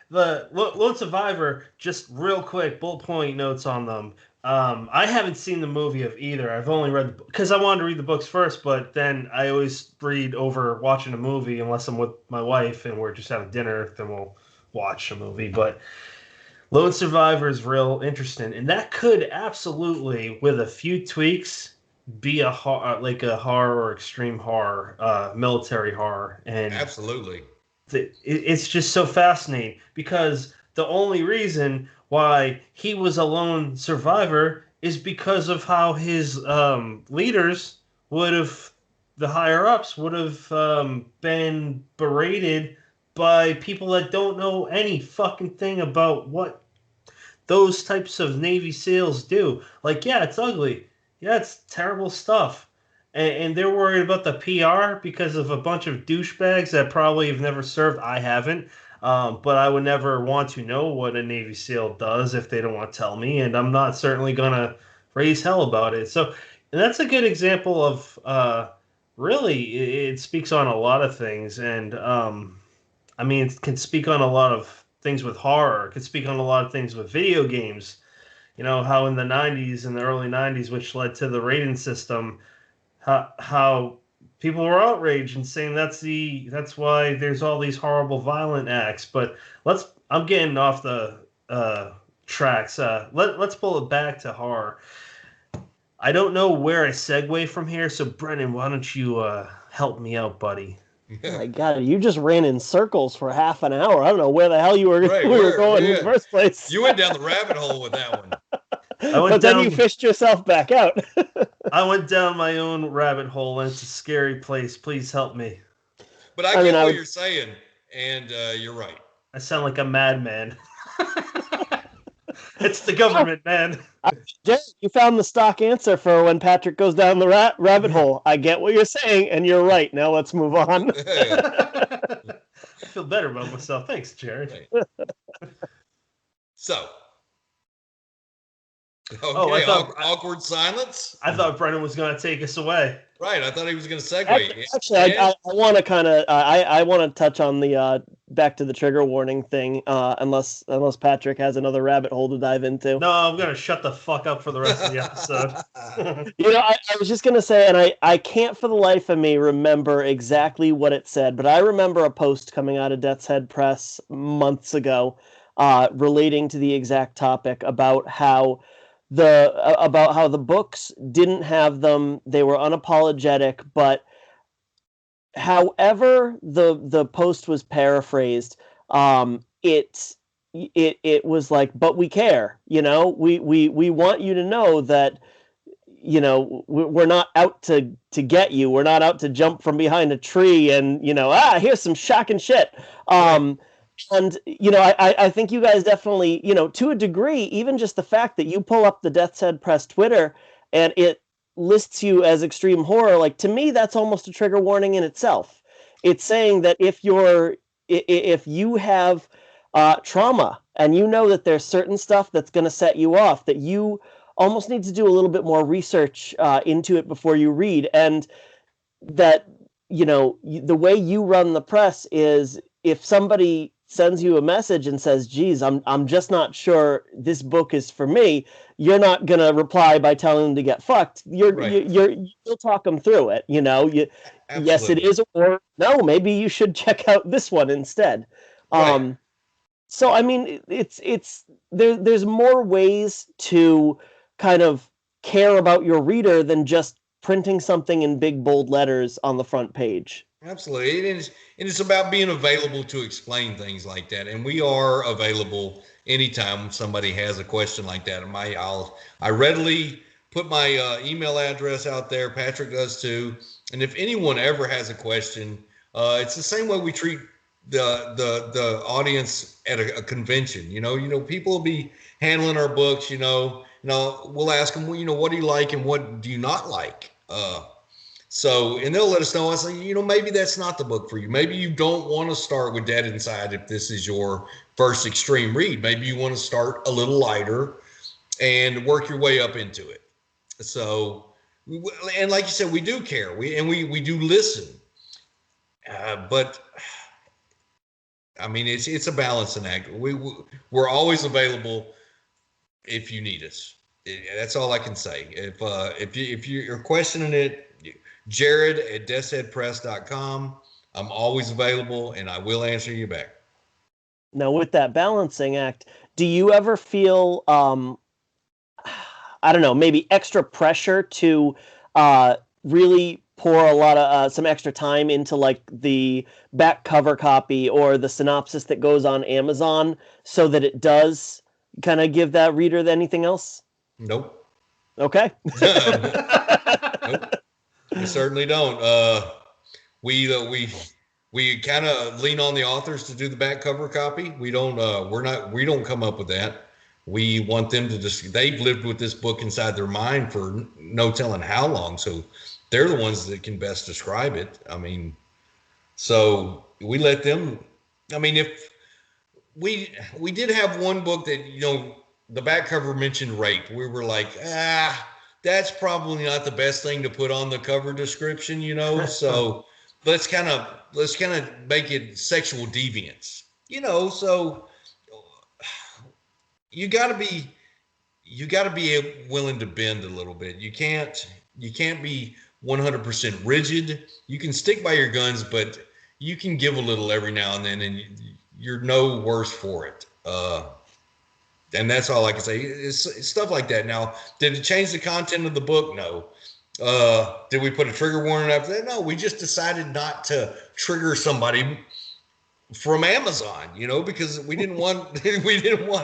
Lone Survivor, just real quick, bullet point notes on them. I haven't seen the movie of either. I've only read, because I wanted to read the books first, but then I always read over watching a movie unless I'm with my wife and we're just having dinner, then we'll watch a movie. But Lone Survivor is real interesting, and that could absolutely, with a few tweaks, be a horror or extreme horror, military horror, and absolutely, it's just so fascinating because the only reason why he was a lone survivor is because of how his leaders would have, the higher ups would have been berated by people that don't know any fucking thing about what those types of Navy SEALs do. Like, yeah, it's ugly. Yeah, it's terrible stuff. And they're worried about the PR because of a bunch of douchebags that probably have never served. I haven't. But I would never want to know what a Navy SEAL does if they don't want to tell me. And I'm not certainly going to raise hell about it. So and that's a good example of really, it speaks on a lot of things. And I mean, it can speak on a lot of things with horror. It can speak on a lot of things with video games. You know, how in the 90s, in the early 90s, which led to the rating system, how people were outraged and saying that's why there's all these horrible violent acts. But I'm getting off the tracks. Let's pull it back to horror. I don't know where I segue from here, so Brennan, why don't you help me out, buddy? Oh my God, you just ran in circles for half an hour. I don't know where the hell you were, were going in the first place. You went down the rabbit hole with that one. But then you fished yourself back out. I went down my own rabbit hole, and it's a scary place. Please help me. But I get what you're saying, and you're right. I sound like a madman. It's the government, man. You found the stock answer for when Patrick goes down the rabbit hole. I get what you're saying, and you're right. Now let's move on. I feel better about myself. Thanks, Jarod. So. Okay, awkward silence. I thought Brennan was going to take us away. Right, I thought he was going to segue. Actually, I want to kind of I want to touch on the back to the trigger warning thing, unless Patrick has another rabbit hole to dive into. No, I'm going to shut the fuck up for the rest of the episode. I was just going to say, and I can't for the life of me remember exactly what it said, but I remember a post coming out of Death's Head Press months ago relating to the exact topic about how the books didn't have them. They were unapologetic, but however the post was paraphrased, it was like, but we care, we want you to know that, we're not out to get you. We're not out to jump from behind a tree and, here's some shocking shit. And, I think you guys definitely, to a degree, even just the fact that you pull up the Death's Head Press Twitter and it lists you as extreme horror, like, to me, that's almost a trigger warning in itself. It's saying that if you have trauma and you know that there's certain stuff that's going to set you off, that you almost need to do a little bit more research into it before you read. And that, the way you run the press is if somebody sends you a message and says, geez, I'm just not sure this book is for me, you're not going to reply by telling them to get fucked. You'll talk them through it. Yes, it is, or no, maybe you should check out this one instead. Right. So, I mean, there's more ways to kind of care about your reader than just printing something in big, bold letters on the front page. Absolutely. And it's about being available to explain things like that. And we are available anytime somebody has a question like that. I readily put my email address out there. Patrick does too. And if anyone ever has a question, it's the same way we treat the audience at a convention. People will be handling our books. We'll ask them, what do you like and what do you not like? And they'll let us know. I say, maybe that's not the book for you. Maybe you don't want to start with Dead Inside if this is your first extreme read. Maybe you want to start a little lighter and work your way up into it. So, and like you said, we do care. We do listen. But I mean, it's a balancing act. We're always available if you need us. That's all I can say. If you're questioning it, Jarod at deathsheadpress.com. I'm always available, and I will answer you back. Now, with that balancing act, do you ever feel, I don't know, maybe extra pressure to really pour a lot of some extra time into like the back cover copy or the synopsis that goes on Amazon so that it does kind of give that reader anything else? Nope. Okay. Nope. We certainly don't. We kind of lean on the authors to do the back cover copy. We don't come up with that. We want them to they've lived with this book inside their mind for no telling how long. So they're the ones that can best describe it. I mean, so we let them, I mean, if we did have one book that, the back cover mentioned rape. We were like, that's probably not the best thing to put on the cover description, so let's kind of make it sexual deviance, so you got to be willing to bend a little bit. You can't be 100% rigid. You can stick by your guns, but you can give a little every now and then, and you're no worse for it. And that's all I can say. It's stuff like that. Now, did it change the content of the book? No. Did we put a trigger warning after that? No. We just decided not to trigger somebody from Amazon, because we didn't want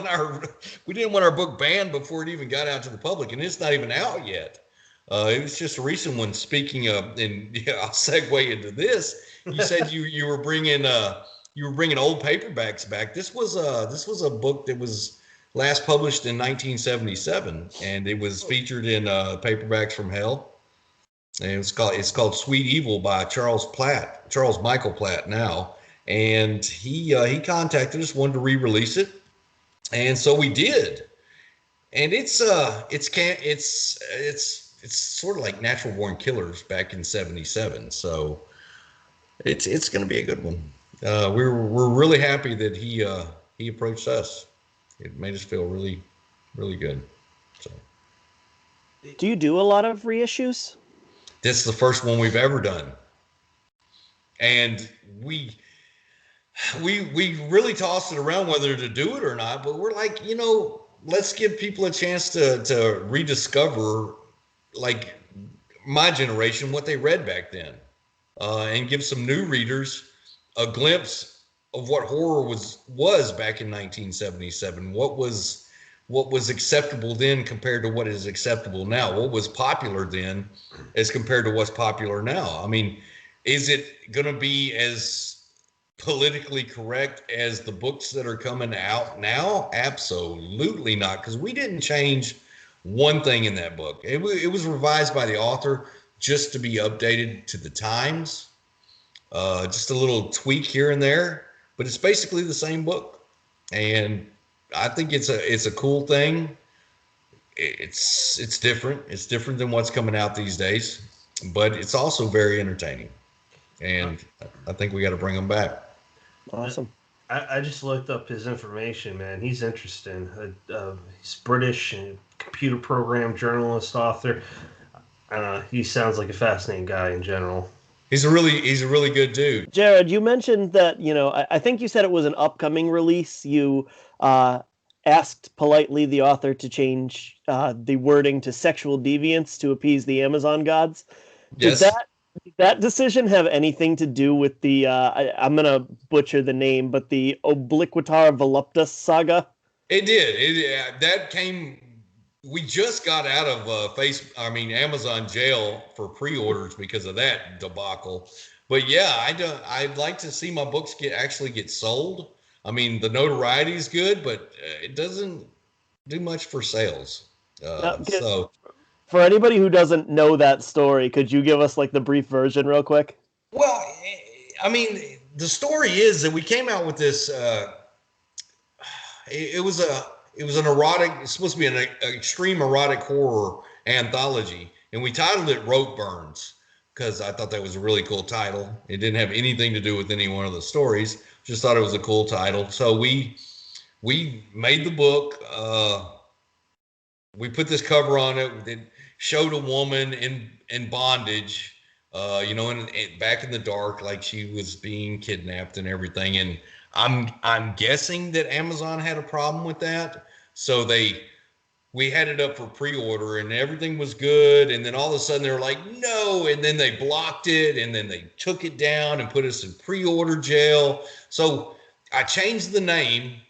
our book banned before it even got out to the public, and it's not even out yet. It was just a recent one. Speaking of, and I'll segue into this. You said you were bringing old paperbacks back. This was a book that was last published in 1977, and it was featured in Paperbacks from Hell. And it's called Sweet Evil by Charles Michael Platt now. And he contacted us, wanted to re-release it, and so we did. And it's sort of like Natural Born Killers back in '77. So it's going to be a good one. We're really happy that he approached us. It made us feel really, really good. So, do you do a lot of reissues? This is the first one we've ever done, and we really tossed it around whether to do it or not. But we're like, let's give people a chance to rediscover, like my generation, what they read back then, and give some new readers a glimpse of what horror was back in 1977. What was acceptable then compared to what is acceptable now? What was popular then as compared to what's popular now? I mean, is it going to be as politically correct as the books that are coming out now? Absolutely not, because we didn't change one thing in that book. It was revised by the author just to be updated to the times. Just a little tweak here and there. But it's basically the same book, and I think it's a cool thing. It's different. It's different than what's coming out these days, but it's also very entertaining, and I think we got to bring them back. Awesome. I just looked up his information, man. He's interesting. He's British and computer program journalist, author. He sounds like a fascinating guy in general. He's a really good dude. Jarod, you mentioned that, I think you said it was an upcoming release. You asked politely the author to change the wording to sexual deviance to appease the Amazon gods. Yes. Did that decision have anything to do with the, I'm going to butcher the name, but the Obliquitar Voluptas saga? It did. That came... We just got out of Amazon jail for pre-orders because of that debacle. But yeah, I'd like to see my books actually get sold. I mean, the notoriety is good, but it doesn't do much for sales. Now, So, for anybody who doesn't know that story, could you give us like the brief version real quick? well, I mean, the story is that we came out with this. It was an erotic. It's supposed to be an extreme erotic horror anthology, and we titled it Rope Burns because I thought that was a really cool title. It didn't have anything to do with any one of the stories. Just thought it was a cool title. So we made the book. We put this cover on it. It showed a woman in bondage, back in the dark, like she was being kidnapped and everything. And I'm guessing that Amazon had a problem with that, so we had it up for pre-order and everything was good, and then all of a sudden they were like, no, and then they blocked it, and then they took it down and put us in pre-order jail. So I changed the name.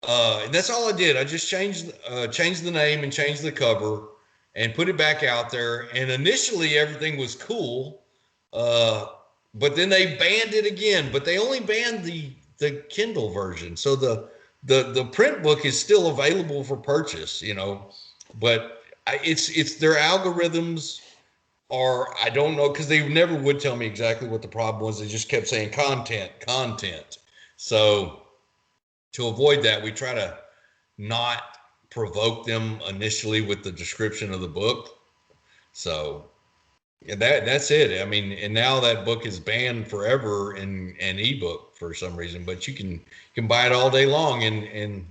And that's all I did. I just changed the name and changed the cover and put it back out there. And initially everything was cool, but then they banned it again. But they only banned the Kindle version, so the print book is still available for purchase. But it's their algorithms are, I don't know, because they never would tell me exactly what the problem was. They just kept saying content. So to avoid that, we try to not provoke them initially with the description of the book. So that's it. I mean, and now that book is banned forever in an ebook for some reason, but you can buy it all day long in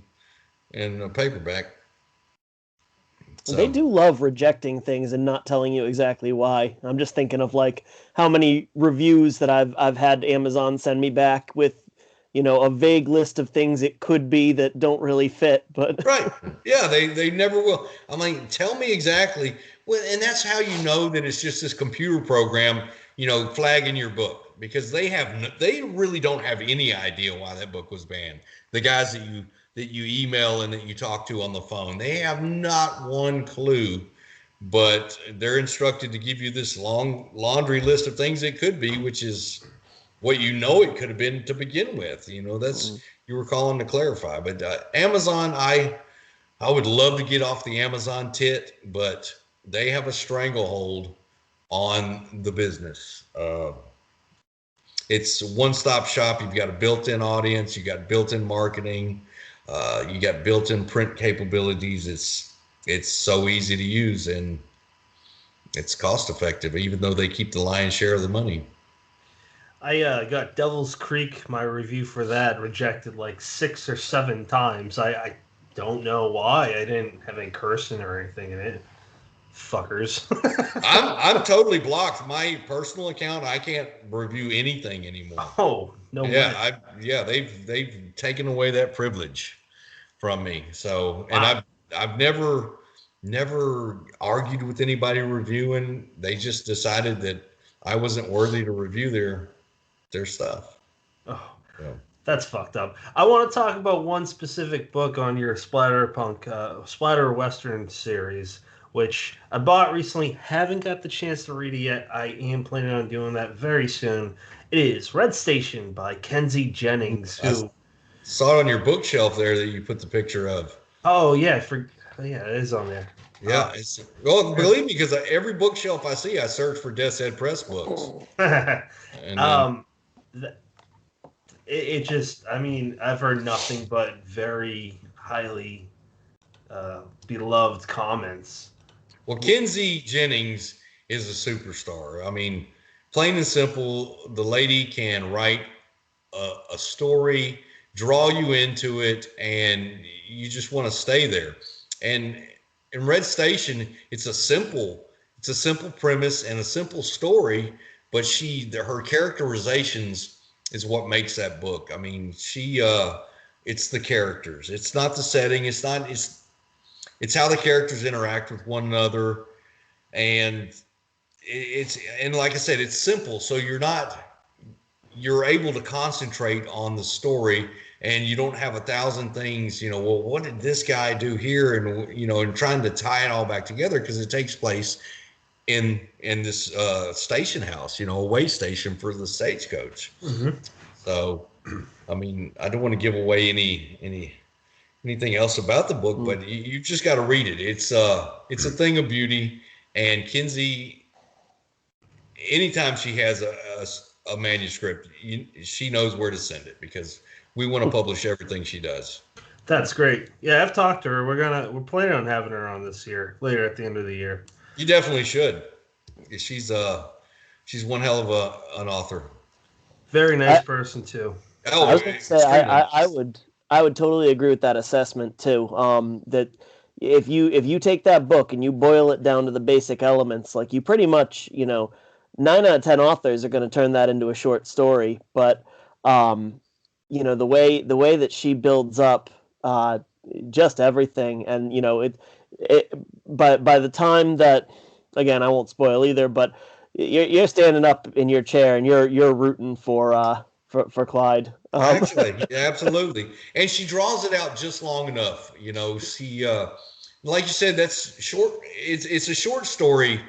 a paperback. So. They do love rejecting things and not telling you exactly why. I'm just thinking of like how many reviews that I've had Amazon send me back with, a vague list of things it could be that don't really fit, but right. Yeah, they never will. I mean, tell me exactly. Well, and that's how you know that it's just this computer program, flagging your book, because they really don't have any idea why that book was banned. The guys that you email and that you talk to on the phone, they have not one clue, but they're instructed to give you this long laundry list of things it could be, which is what it could have been to begin with. That's you were calling to clarify. But Amazon, I would love to get off the Amazon tit, but they have a stranglehold on the business. It's a one-stop shop. You've got a built-in audience. You got built-in marketing. You got built-in print capabilities. It's so easy to use, and it's cost-effective, even though they keep the lion's share of the money. I got Devil's Creek, my review for that, rejected like 6 or 7 times. I don't know why. I didn't have any cursing or anything in it. Fuckers. I'm totally blocked. My personal account, I can't review anything anymore. Oh, no way. They've taken away that privilege from me. So, and wow. I've never argued with anybody reviewing. They just decided that I wasn't worthy to review their stuff. Oh, so. That's fucked up. I want to talk about one specific book on your Splatter Western series, which I bought recently. Haven't got the chance to read it yet. I am planning on doing that very soon. It is Red Station by Kenzie Jennings. Who I saw it on your bookshelf there that you put the picture of. Oh yeah, it is on there. Yeah, believe me, because every bookshelf I see, I search for Death's Head Press books. And it just, I mean, I've heard nothing but very highly beloved comments. Well, Kenzie Jennings is a superstar. I mean, plain and simple, the lady can write a story, draw you into it, and you just want to stay there. And in Red Station, it's a simple premise and a simple story, but her characterizations is what makes that book. I mean, it's the characters. It's not the setting. It's how the characters interact with one another. And and like I said, it's simple. So you're able to concentrate on the story, and you don't have 1,000 things, well, what did this guy do here? And, and trying to tie it all back together, because it takes place in this station house, a way station for the stagecoach. Mm-hmm. So, I mean, I don't want to give away anything else about the book, but you just got to read it. It's a thing of beauty. And Kenzie, anytime she has a manuscript, she knows where to send it because we want to publish everything she does. That's great. Yeah, I've talked to her. We're planning on having her on this year, later at the end of the year. You definitely should. She's one hell of an author. Very nice person too. Oh, I was going to say I would totally agree with that assessment too. That if you take that book and you boil it down to the basic elements, like you pretty much 9 out of 10 authors are going to turn that into a short story. But the way that she builds up just everything, and by the time that, again, I won't spoil either, but you're standing up in your chair and you're rooting for Clyde. Actually, yeah, absolutely. And she draws it out just long enough. She, like you said, that's short. It's a short story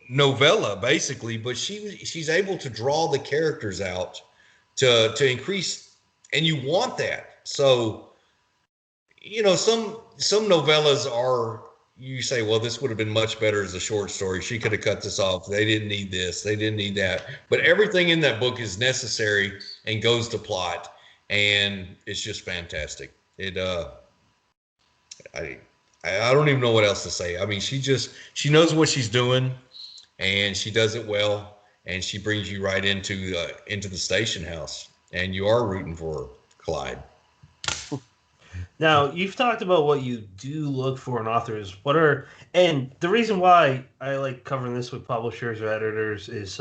novella basically, but she's able to draw the characters out to increase, and you want that. So, some novellas are, you say, well, this would have been much better as a short story. She could have cut this off. They didn't need this. They didn't need that. But everything in that book is necessary and goes to plot, and it's just fantastic. I don't even know what else to say. I mean, she knows what she's doing, and she does it well, and she brings you right into the station house, and you are rooting for Clyde. Now, you've talked about what you do look for in authors. And the reason why I like covering this with publishers or editors is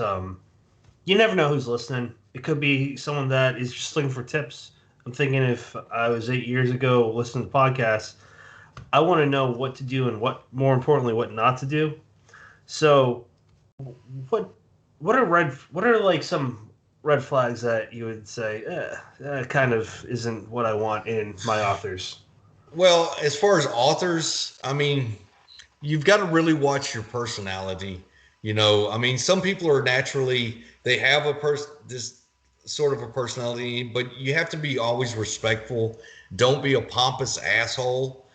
you never know who's listening. It could be someone that is just looking for tips. I'm thinking if I was 8 years ago listening to podcasts, I want to know what to do and more importantly, what not to do. So what are like some red flags that you would say, that kind of isn't what I want in my authors? Well, as far as authors, I mean, you've got to really watch your personality. I mean, some people are naturally, they have this sort of a personality, but you have to be always respectful. Don't be a pompous asshole.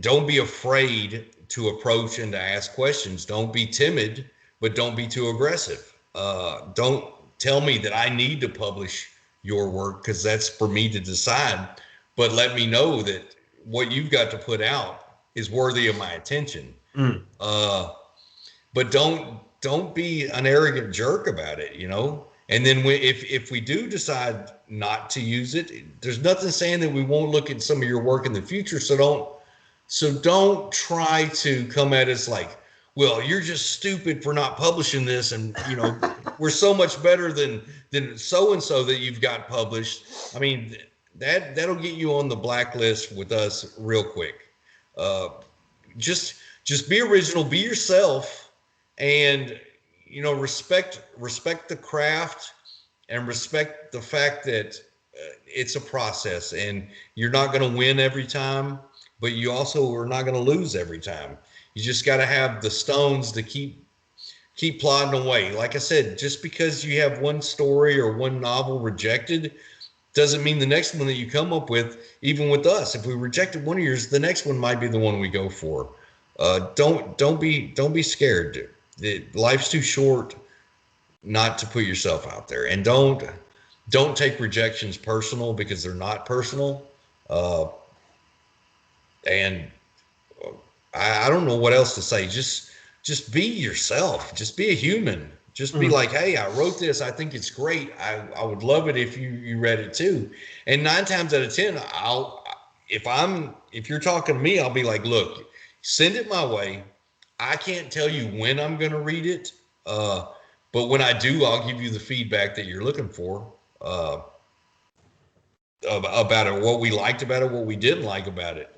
Don't be afraid to approach and to ask questions. Don't be timid, but don't be too aggressive. Don't tell me that I need to publish your work because that's for me to decide. But let me know that what you've got to put out is worthy of my attention. But don't be an arrogant jerk about it, And then if we do decide not to use it, there's nothing saying that we won't look at some of your work in the future. So don't try to come at us like, well, you're just stupid for not publishing this, and we're so much better than so and so that you've got published. I mean, that'll get you on the blacklist with us real quick. Just be original, be yourself, and respect the craft, and respect the fact that it's a process, and you're not going to win every time, but you also are not going to lose every time. You just got to have the stones to keep plodding away. Like I said, just because you have one story or one novel rejected doesn't mean the next one that you come up with, even with us, if we rejected one of yours, the next one might be the one we go for. Don't be scared. Life's too short not to put yourself out there, and don't take rejections personal, because they're not personal. And I don't know what else to say. Just be yourself. Just be a human. Just be like, hey, I wrote this. I think it's great. I would love it if you read it too. And 9 times out of 10, if you're talking to me, I'll be like, look, send it my way. I can't tell you when I'm going to read it. But when I do, I'll give you the feedback that you're looking for about it, what we liked about it, what we didn't like about it.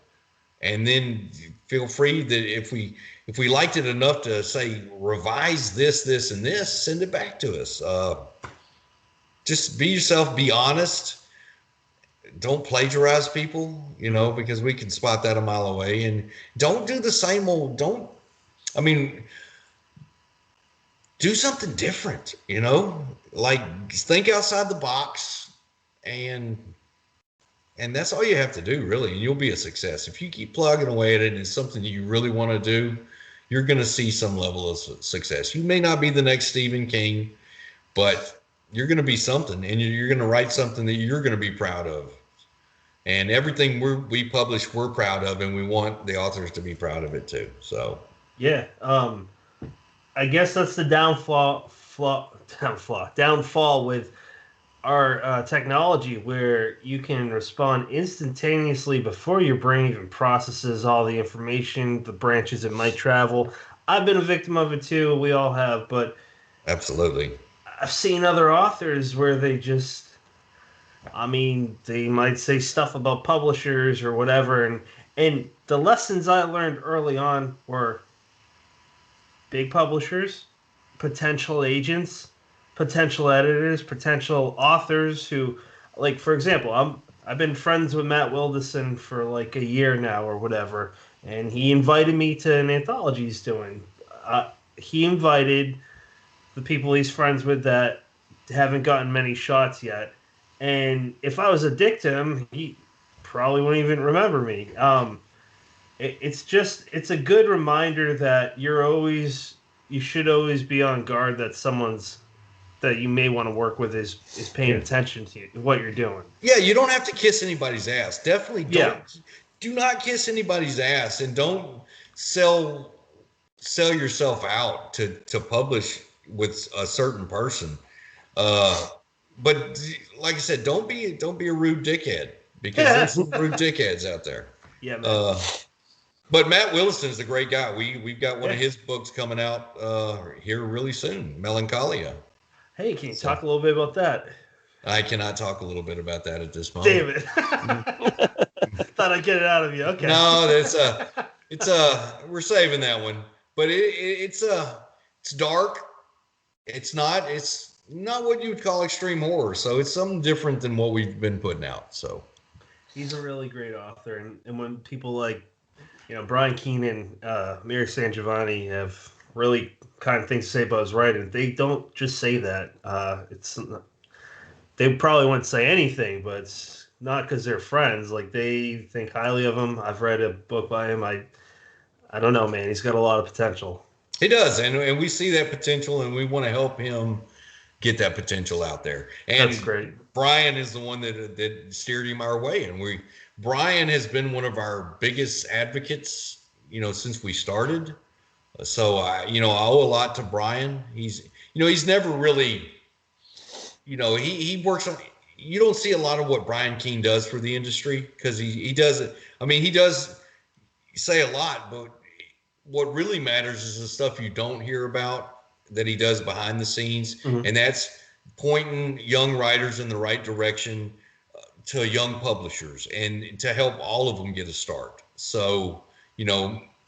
And then feel free that if we liked it enough to say, revise this, and this, send it back to us. Just be yourself, be honest. don't plagiarize people, because we can spot that a mile away. And don't do the same old, do something different, like think outside the box, and that's all you have to do, really, and you'll be a success. If you keep plugging away at it and it's something you really want to do, you're going to see some level of success. You may not be the next Stephen King, but you're going to be something, and you're going to write something that you're going to be proud of. And everything we publish, we're proud of, and we want the authors to be proud of it too. So yeah, I guess that's the downfall with our technology, where you can respond instantaneously before your brain even processes all the information, the branches it might travel. I've been a victim of it too. We all have, but absolutely. I've seen other authors where they just, they might say stuff about publishers or whatever, and the lessons I learned early on were big publishers, potential agents, potential editors, potential authors who, like, for example, I've been friends with Matt Wilderson for like a year now or whatever, and he invited me to an anthology he's doing. He invited the people he's friends with that haven't gotten many shots yet, and if I was a dick to him, he probably wouldn't even remember me. It's a good reminder that you should always be on guard that someone's that you may want to work with is paying attention to what you're doing. Yeah, you don't have to kiss anybody's ass. Definitely do not kiss anybody's ass, and don't sell yourself out to publish with a certain person. But like I said, don't be a rude dickhead, because there's some rude dickheads out there. Yeah, man. But Matt Williston's a great guy. We've got one of his books coming out here really soon, Melancholia. Hey, can you talk a little bit about that? I cannot talk a little bit about that at this moment. Damn it. Thought I'd get it out of you. Okay. No, we're saving that one. But it's dark. It's not what you would call extreme horror. So it's something different than what we've been putting out. So he's a really great author, and when people like Brian Keenan, Mary San Giovanni have really kind of things to say about his writing. They don't just say that. They probably wouldn't say anything, but it's not because they're friends. Like, they think highly of him. I've read a book by him. I don't know, man. He's got a lot of potential. He does, and we see that potential, and we want to help him get that potential out there. And that's great. Brian is the one that steered him our way, and Brian has been one of our biggest advocates, since we started. So I owe a lot to Brian. He's never really, he works on. You don't see a lot of what Brian Keene does for the industry, because he does it. He does say a lot, but what really matters is the stuff you don't hear about that he does behind the scenes, and that's pointing young writers in the right direction to young publishers, and to help all of them get a start. So,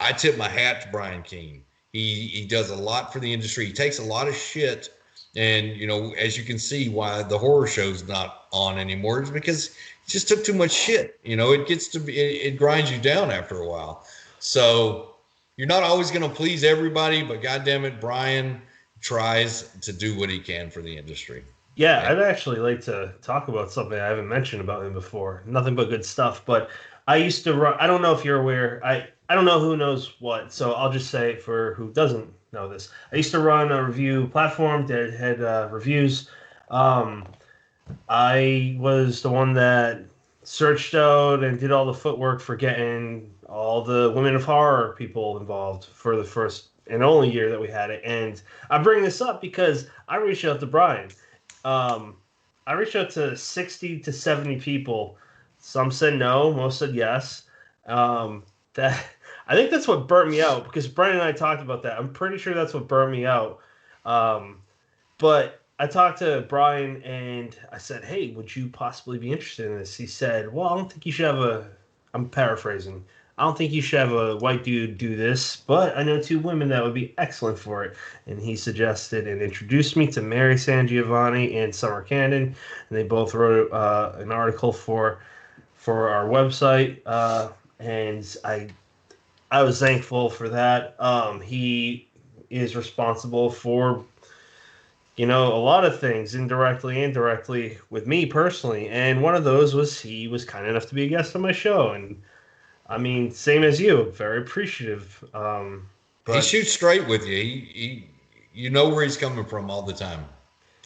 I tip my hat to Brian Keene. He does a lot for the industry. He takes a lot of shit, and as you can see, why the horror show's not on anymore is because it just took too much shit. It gets to be, it grinds you down after a while. So you're not always going to please everybody, but goddamn it, Brian tries to do what he can for the industry. Yeah, I'd actually like to talk about something I haven't mentioned about him before. Nothing but good stuff. But I used to run, I don't know if you're aware, I don't know who knows what, so I'll just say for who doesn't know this. I used to run a review platform that had reviews. I was the one that searched out and did all the footwork for getting all the Women of Horror people involved for the first and only year that we had it. And I bring this up because I reached out to Brian. I reached out to 60 to 70 people. Some said no, most said yes. I think that's what burnt me out, because Brian and I talked about that. I'm pretty sure that's what burnt me out. But I talked to Brian and I said, hey, would you possibly be interested in this? He said, well, I don't think you should have I'm paraphrasing. I don't think you should have a white dude do this, but I know 2 women that would be excellent for it. And he suggested and introduced me to Mary San Giovanni and Summer Cannon, and they both wrote an article for our website, and I was thankful for that. He is responsible for a lot of things, indirectly and directly, with me personally. And one of those was he was kind enough to be a guest on my show. And I mean, same as you, very appreciative. But he shoots straight with you. You know where he's coming from all the time.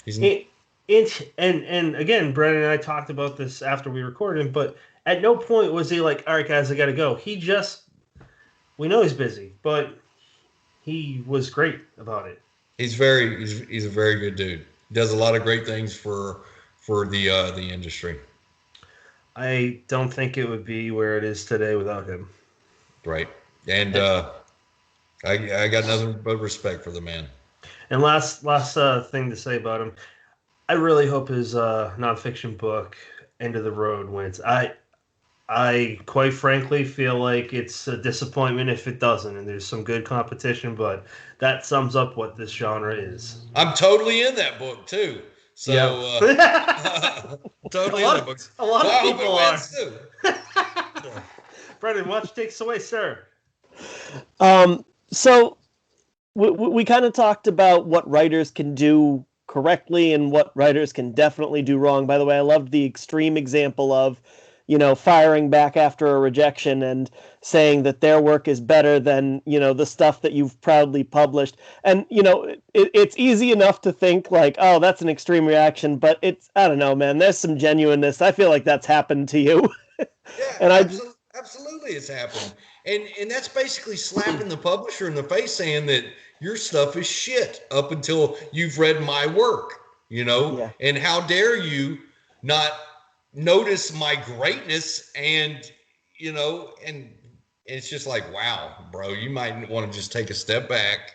And again, Brennan and I talked about this after we recorded, but at no point was he like, all right, guys, I got to go. We know he's busy, but he was great about it. He's a very good dude. He does a lot of great things for the industry. I don't think it would be where it is today without him. Right. And I got nothing but respect for the man. And last thing to say about him, I really hope his nonfiction book, End of the Road, wins. I quite frankly feel like it's a disappointment if it doesn't, and there's some good competition, but that sums up what this genre is. I'm totally in that book too. So totally in that book. A lot of people are. Too. Brendan, why don't you take us away, sir? So we kind of talked about what writers can do correctly and what writers can definitely do wrong. By the way, I loved the extreme example of firing back after a rejection and saying that their work is better than, the stuff that you've proudly published. And, it's easy enough to think like, oh, that's an extreme reaction, but I don't know, man, there's some genuineness. I feel like that's happened to you. Yeah, and absolutely it's happened. And that's basically slapping the publisher in the face saying that your stuff is shit up until you've read my work, Yeah. And how dare you not notice my greatness, and and it's just like, wow, bro, you might want to just take a step back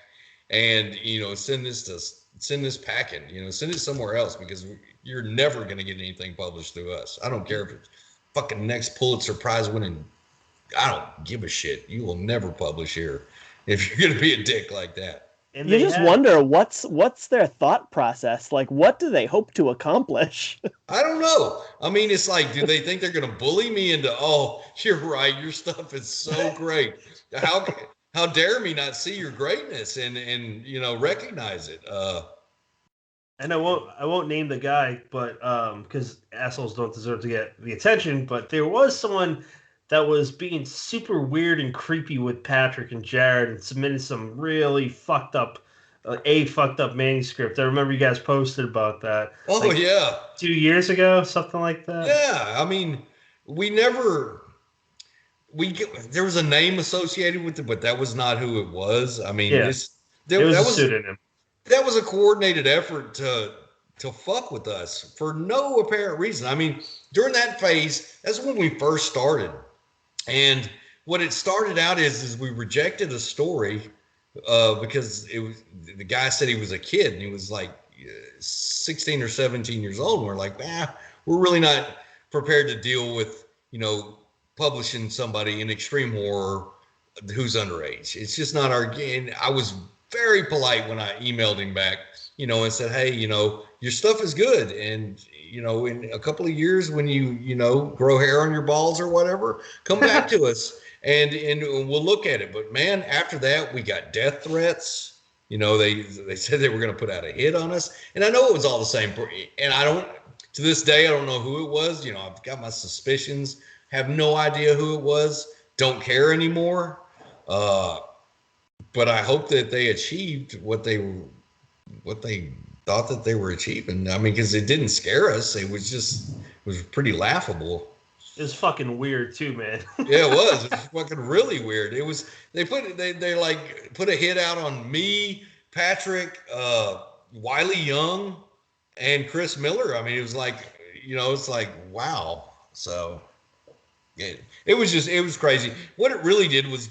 and send this packing, send it somewhere else, because you're never going to get anything published through us. I don't care if it's fucking next Pulitzer Prize winning, I don't give a shit. You will never publish here if you're going to be a dick like that. And you just wonder what's their thought process. Like, what do they hope to accomplish? I don't know. I mean, it's like, do they think they're going to bully me into, oh, you're right, your stuff is so great. How dare me not see your greatness and recognize it. And I won't name the guy, but because assholes don't deserve to get the attention. But there was someone that was being super weird and creepy with Patrick and Jarod and submitted some really fucked up manuscript. I remember you guys posted about that. Oh, yeah. 2 years ago, something like that. Yeah, I mean, there was a name associated with it, but that was not who it was. I mean, it was a pseudonym. That was a coordinated effort to fuck with us for no apparent reason. I mean, during that phase, that's when we first started. And what it started out is we rejected a story because the guy said he was a kid and he was like 16 or 17 years old. And we're like, we're really not prepared to deal with, publishing somebody in extreme horror who's underage. It's just not our game. I was very polite when I emailed him back, and said, hey, your stuff is good. And, in a couple of years when you grow hair on your balls or whatever, come back to us and we'll look at it. But man, after that, we got death threats. They said they were going to put out a hit on us. And I know it was all the same. And to this day, I don't know who it was. I've got my suspicions, have no idea who it was, don't care anymore. But I hope that they achieved what they thought that they were achieving. I mean, because it didn't scare us. It was pretty laughable. It was fucking weird too, man. Yeah, it was. It was fucking really weird. It was. They put a hit out on me, Patrick, Wiley Young, and Chris Miller. I mean, it was like, it's like, wow. So it was crazy. What it really did was,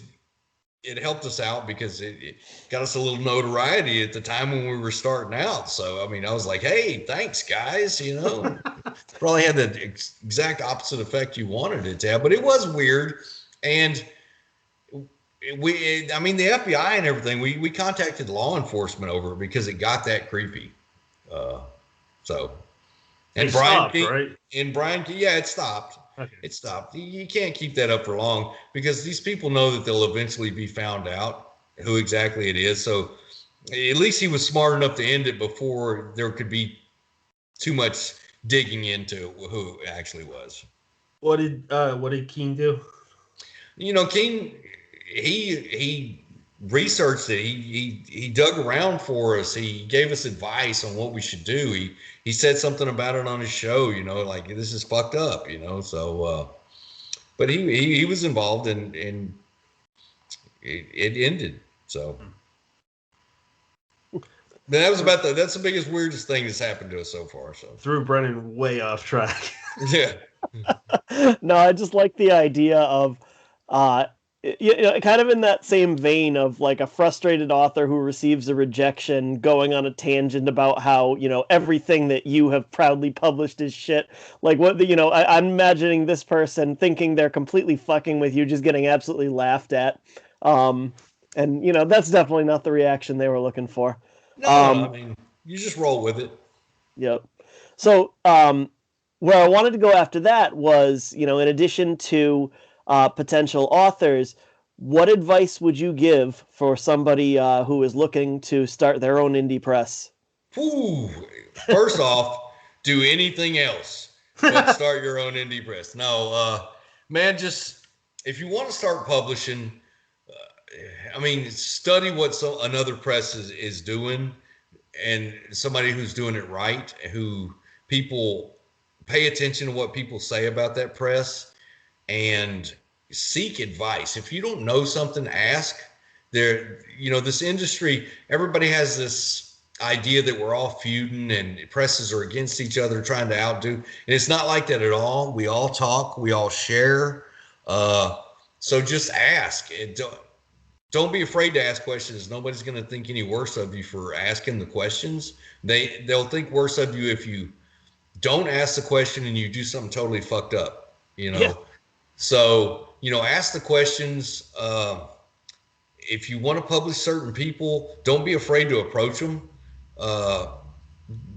it helped us out because it got us a little notoriety at the time when we were starting out. So, I mean, I was like, hey, thanks, guys. Probably had the exact opposite effect you wanted it to have, but it was weird. And I mean, the FBI and everything, we contacted law enforcement over it because it got that creepy. So, and It Brian stopped, King, right? yeah, it stopped. Okay. It stopped. You can't keep that up for long because these people know that they'll eventually be found out who exactly it is. So at least he was smart enough to end it before there could be too much digging into who it actually was. What did King do? You know, King, he researched it. He dug around for us. He gave us advice on what we should do. He said something about it on his show. You know, like this is fucked up. You know, so but he was involved and it ended. So. But that was that's the biggest, weirdest thing that's happened to us so far. So Threw Brennan way off track. yeah. No, I just like the idea of, kind of in that same vein of like a frustrated author who receives a rejection going on a tangent about how, everything that you have proudly published is shit. Like I'm imagining this person thinking they're completely fucking with you, just getting absolutely laughed at. And that's definitely not the reaction they were looking for. No, I mean, you just roll with it. Yep. So, where I wanted to go after that was, in addition to potential authors, what advice would you give for somebody who is looking to start their own indie press? Ooh, first off, do anything else but start your own indie press. No, man, just if you want to start publishing, I mean, study what another press is doing, and somebody who's doing it right, who people pay attention to what people say about that press, and seek advice. If you don't know something, ask. This industry, everybody has this idea that we're all feuding and presses are against each other, trying to outdo. And it's not like that at all. We all talk, we all share. So just ask. Don't be afraid to ask questions. Nobody's going to think any worse of you for asking the questions. They'll think worse of you if you don't ask the question and you do something totally fucked up, Yeah. So, ask the questions. If you want to publish certain people, don't be afraid to approach them.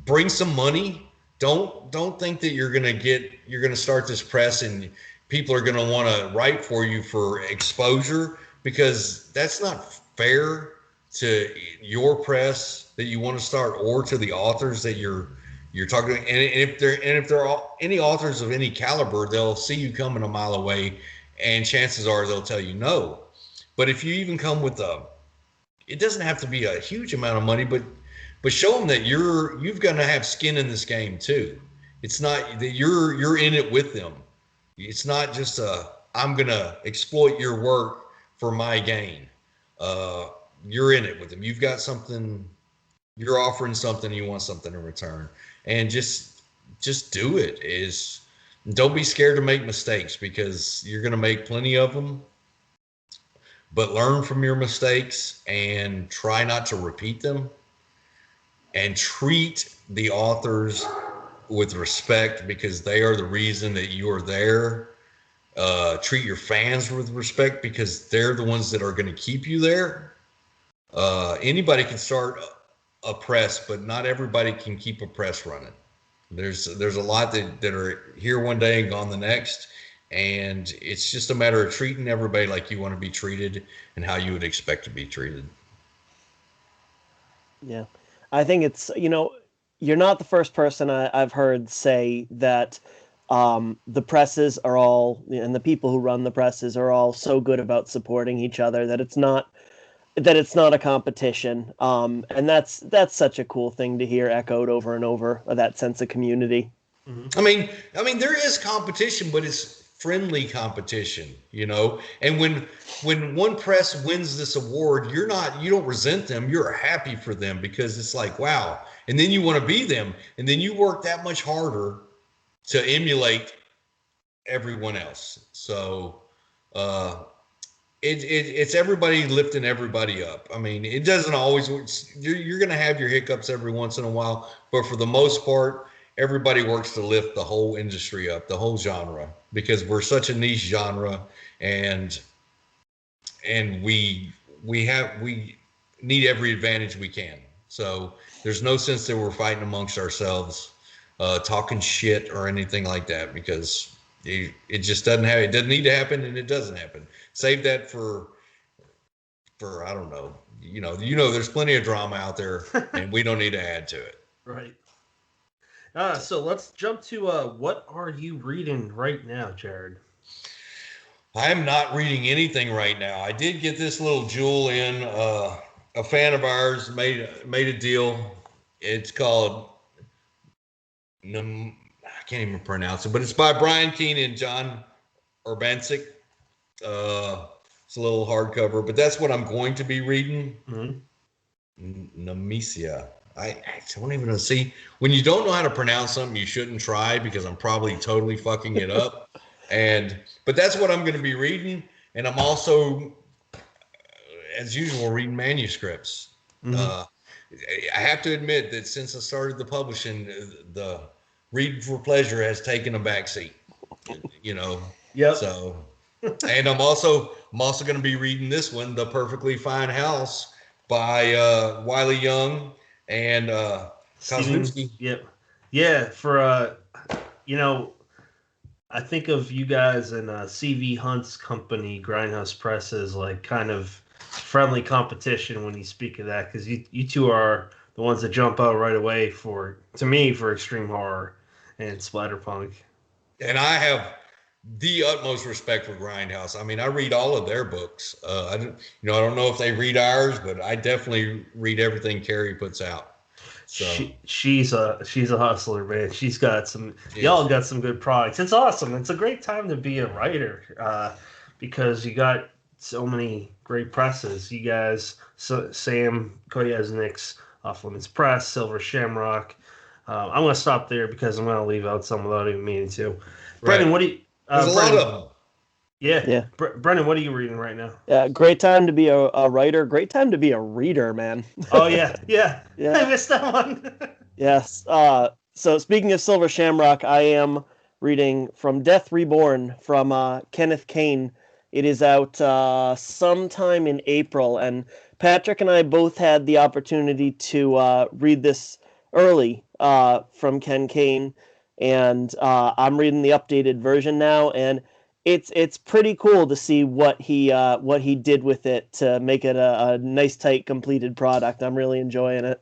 Bring some money. Don't think that you're going to start this press and people are going to want to write for you for exposure, because that's not fair to your press that you want to start or to the authors that you're talking to. And if there are any authors of any caliber, they'll see you coming a mile away, and chances are they'll tell you no. But if you even come with it doesn't have to be a huge amount of money, but show them that you've got to have skin in this game too. It's not that you're in it with them. It's not just I'm gonna exploit your work for my gain. You're in it with them. You've got something. You're offering something. You want something in return, and just do it. Don't be scared to make mistakes, because you're gonna make plenty of them. But learn from your mistakes and try not to repeat them. And treat the authors with respect, because they are the reason that you are there. Treat your fans with respect, because they're the ones that are going to keep you there. Anybody can start a press, but not everybody can keep a press running. There's a lot that are here one day and gone the next, and it's just a matter of treating everybody like you want to be treated and how you would expect to be treated. Yeah. I think it's, you're not the first person I've heard say that the presses are all, and the people who run the presses are all so good about supporting each other that it's not a competition. And that's such a cool thing to hear echoed over and over, that sense of community. Mm-hmm. I mean, there is competition, but it's friendly competition, And when one press wins this award, you don't resent them. You're happy for them, because it's like, wow. And then you want to be them, and then you work that much harder to emulate everyone else. So it's everybody lifting everybody up. I mean, it doesn't always. You're going to have your hiccups every once in a while, but for the most part, everybody works to lift the whole industry up, the whole genre, because we're such a niche genre, and and we need every advantage we can. So there's no sense that we're fighting amongst ourselves, talking shit or anything like that, because it just doesn't have, it doesn't need to happen, and it doesn't happen. Save that for I don't know. There's plenty of drama out there, and we don't need to add to it. Right. So let's jump to what are you reading right now, Jarod? I'm not reading anything right now. I did get this little jewel in. A fan of ours made a deal. It's called I can't even pronounce it, but it's by Brian Keene and John Urbancic. It's a little hardcover, but that's what I'm going to be reading. Mm-hmm. Nemesia. I don't even know. See, when you don't know how to pronounce something, you shouldn't try, because I'm probably totally fucking it up. But that's what I'm going to be reading, and I'm also, as usual, reading manuscripts. Mm-hmm. I have to admit that since I started the publishing, the reading for pleasure has taken a backseat. Yep. So, and I'm also going to be reading this one, The Perfectly Fine House, by Wiley Young and Kosminski. Yep. Yeah. For I think of you guys and CV Hunt's company, Grindhouse Press, as like kind of friendly competition when you speak of that, because you two are the ones that jump out right away for extreme horror and splatter punk. And I have the utmost respect for Grindhouse. I mean, I read all of their books. I don't know if they read ours, but I definitely read everything Carrie puts out. So she's a hustler, man. She's got some. Y'all got some good products. It's awesome. It's a great time to be a writer, because you got so many great presses. You guys, Sam Koyaznik's Off Limits Press, Silver Shamrock. I'm gonna stop there because I'm gonna leave out some without even meaning to. Brendan, what do you? There's a lot of them. Yeah. Brendan, what are you reading right now? Yeah, great time to be a writer. Great time to be a reader, man. Oh, yeah. I missed that one. Yes. So speaking of Silver Shamrock, I am reading From Death Reborn from Kenneth Kane. It is out sometime in April, and Patrick and I both had the opportunity to read this early from Ken Kane, and I'm reading the updated version now, and it's pretty cool to see what he did with it to make it a nice, tight, completed product. I'm really enjoying it.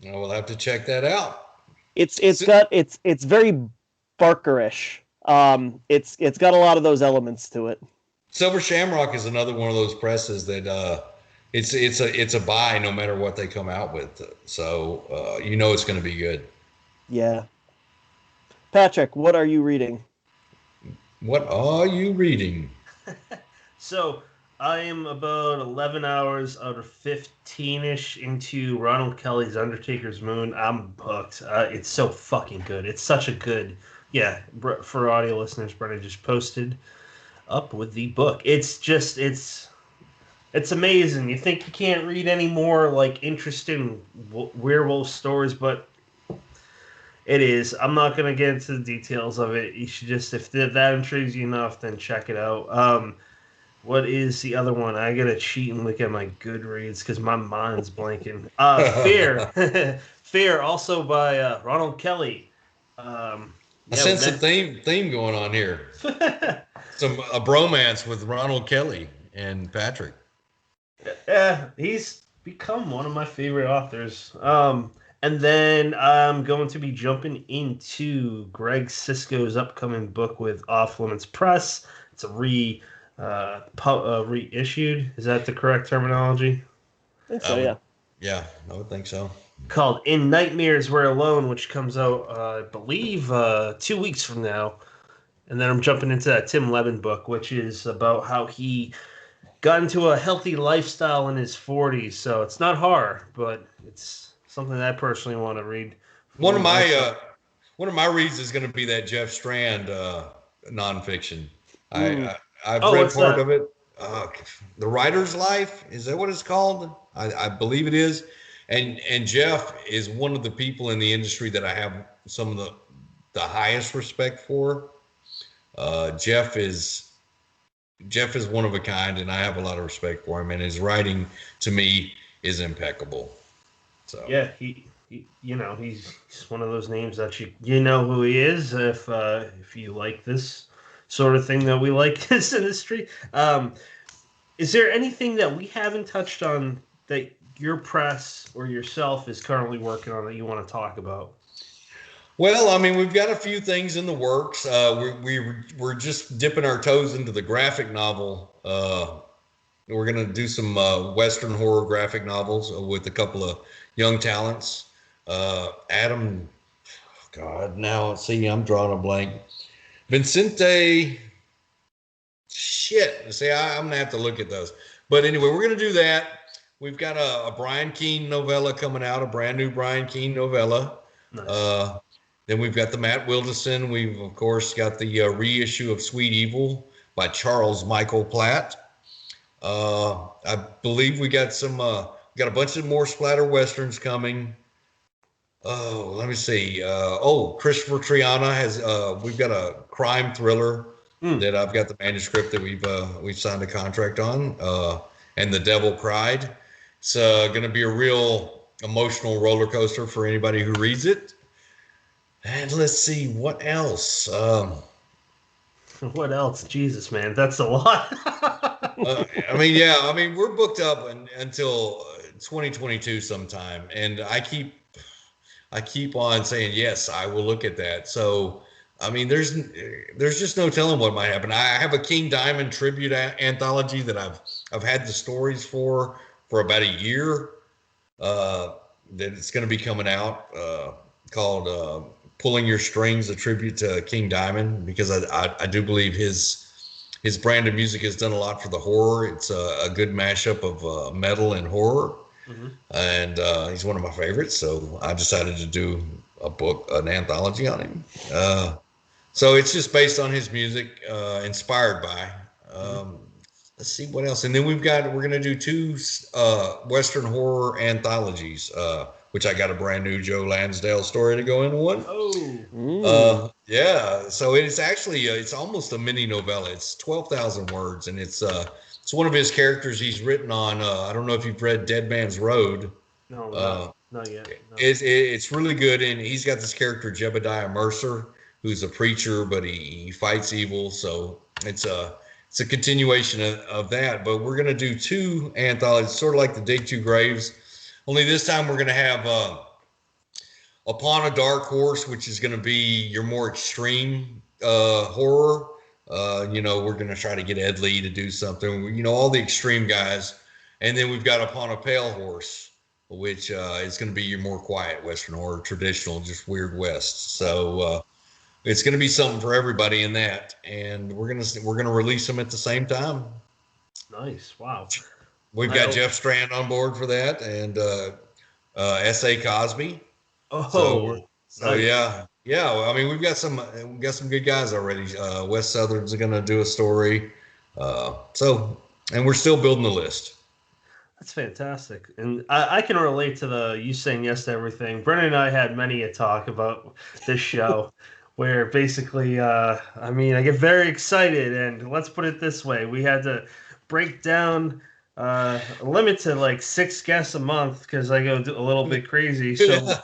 We'll have to check that out. It's very Barker-ish. It's got a lot of those elements to it. Silver Shamrock is another one of those presses that it's a buy no matter what they come out with. So it's going to be good. Yeah. Patrick, what are you reading? What are you reading? So I am about 11 hours out of 15-ish into Ronald Kelly's Undertaker's Moon. I'm hooked. It's so fucking good. It's such a good... Yeah, for audio listeners, Brennan just posted up with the book. It's amazing. You think you can't read any more like interesting werewolf stories, but it is. I'm not going to get into the details of it. You should just, if that intrigues you enough, then check it out. What is the other one? I got to cheat and look at my Goodreads because my mind's blanking. Fear. Fear, also by Ronald Kelly. I sense a theme going on here. A bromance with Ronald Kelly and Patrick. Yeah, he's become one of my favorite authors. And then I'm going to be jumping into Greg Sisko's upcoming book with Off Limits Press. It's a reissued. Is that the correct terminology? I think so, yeah. Yeah, I would think so. Called In Nightmares We're Alone, which comes out, I believe, 2 weeks from now. And then I'm jumping into that Tim Levin book, which is about how he got into a healthy lifestyle in his 40s. So it's not horror, but it's something that I personally want to read. One of my reads is going to be that Jeff Strand nonfiction. I've read part of it. The Writer's Life, is that what it's called? I believe it is. And Jeff is one of the people in the industry that I have some of the highest respect for. Jeff is Jeff is one of a kind, and I have a lot of respect for him. And his writing, to me, is impeccable. So yeah, he's one of those names that you know who he is if you like this sort of thing that we like in this industry. Is there anything that we haven't touched on that your press or yourself is currently working on that you want to talk about? Well, I mean, we've got a few things in the works. We're just dipping our toes into the graphic novel. We're going to do some Western horror graphic novels with a couple of young talents. Adam, God, now see, I'm drawing a blank. Vincente, shit. See, I'm going to have to look at those. But anyway, we're going to do that. We've got a Brian Keene novella coming out, a brand new Brian Keene novella. Nice. Then we've got the Matt Wilderson. We've, of course, got the reissue of Sweet Evil by Charles Michael Platt. I believe we got got a bunch of more splatter westerns coming. Oh, let me see. Christopher Triana has. We've got a crime thriller that I've got the manuscript that we've signed a contract on. And The Devil Cried. It's going to be a real emotional roller coaster for anybody who reads it. And let's see, what else? What else? Jesus, man, that's a lot. I mean, we're booked up until 2022 sometime, and I keep on saying yes, I will look at that. So, I mean, there's just no telling what might happen. I have a King Diamond tribute anthology that I've had the stories for about a year. That it's going to be coming out called Pulling Your Strings, a tribute to King Diamond, because I do believe his brand of music has done a lot for the horror. It's a good mashup of metal and horror, and he's one of my favorites. So I decided to do an anthology on him. So it's just based on his music, inspired by. Let's see what else, and then we're going to do 2 Western horror anthologies. Which I got a brand new Joe Lansdale story to go in one. Oh, yeah. So it's actually it's almost a mini novella. It's 12,000 words, and it's one of his characters he's written on. I don't know if you've read Dead Man's Road. No, not yet. No. It's really good, and he's got this character Jebediah Mercer, who's a preacher, but he fights evil. So it's a continuation of that. But we're gonna do 2 anthologies, sort of like the Dig Two Graves. Only this time we're going to have Upon a Dark Horse, which is going to be your more extreme horror. We're going to try to get Ed Lee to do something, all the extreme guys. And then we've got Upon a Pale Horse, which is going to be your more quiet Western horror, traditional, just Weird West. So it's going to be something for everybody in that. And we're going to release them at the same time. Nice. Wow. We've got Jeff Strand on board for that, and S.A. Cosby. Oh, so nice. Yeah. I mean, we've got some good guys already. Wes Southern's going to do a story. And we're still building the list. That's fantastic, and I can relate to you saying yes to everything. Brennan and I had many a talk about this show, where basically, I get very excited, and let's put it this way: we had to break down. Limit to like 6 guests a month because I go a little bit crazy. So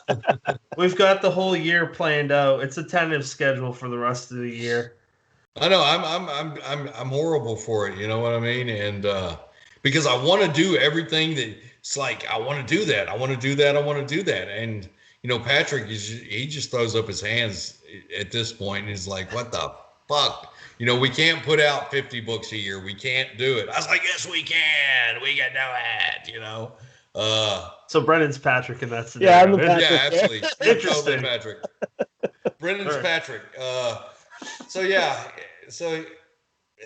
we've got the whole year planned out. It's a tentative schedule for the rest of the year. I know I'm horrible for it. You know what I mean? And because I want to do everything that's like I want to do that. I want to do that. I want to do that. And Patrick he just throws up his hands at this point and is like, what the fuck? We can't put out 50 books a year. We can't do it. I was like, yes, we can. We can do it, So Brennan's Patrick, and that's the yeah, I'm the Patrick. Yeah, absolutely. Interesting. Totally Patrick. Brennan's right. Patrick.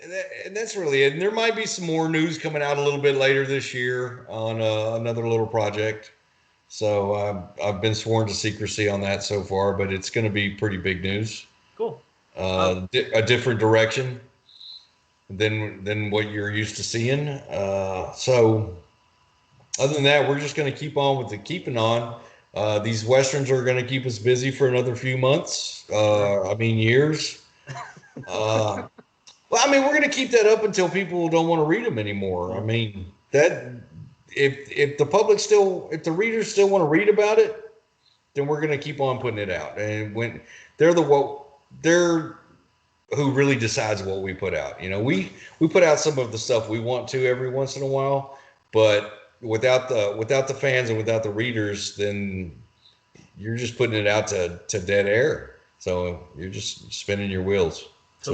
And that's really it. And there might be some more news coming out a little bit later this year on another little project. So I've been sworn to secrecy on that so far, but it's going to be pretty big news. Cool. A different direction than what you're used to seeing. So other than that, we're just going to keep on with the keeping on. These Westerns are going to keep us busy for another few months. Years. But Well, I mean, we're going to keep that up until people don't want to read them anymore. I mean, that if the public if the readers still want to read about it, then we're going to keep on putting it out. And when they're who really decides what we put out. You know, we put out some of the stuff we want to every once in a while, but without the fans and without the readers, then you're just putting it out to dead air. So you're just spinning your wheels. To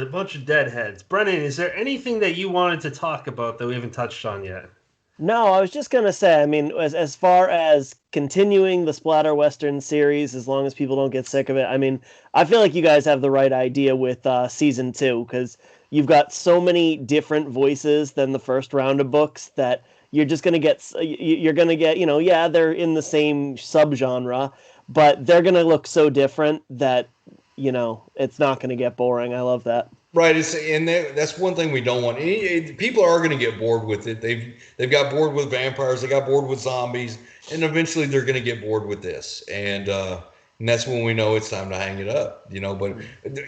a bunch of deadheads. Brennan, is there anything that you wanted to talk about that we haven't touched on yet? No, I was just going to say, I mean, as far as continuing the Splatter Western series, as long as people don't get sick of it, I mean, I feel like you guys have the right idea with season 2, because you've got so many different voices than the first round of books that you're just going to get, you know, yeah, they're in the same subgenre, but they're going to look so different that, you know, it's not going to get boring. I love that. Right, that's one thing we don't want. People are going to get bored with it. They've got bored with vampires, they got bored with zombies, and eventually they're going to get bored with this. And that's when we know it's time to hang it up. You know, but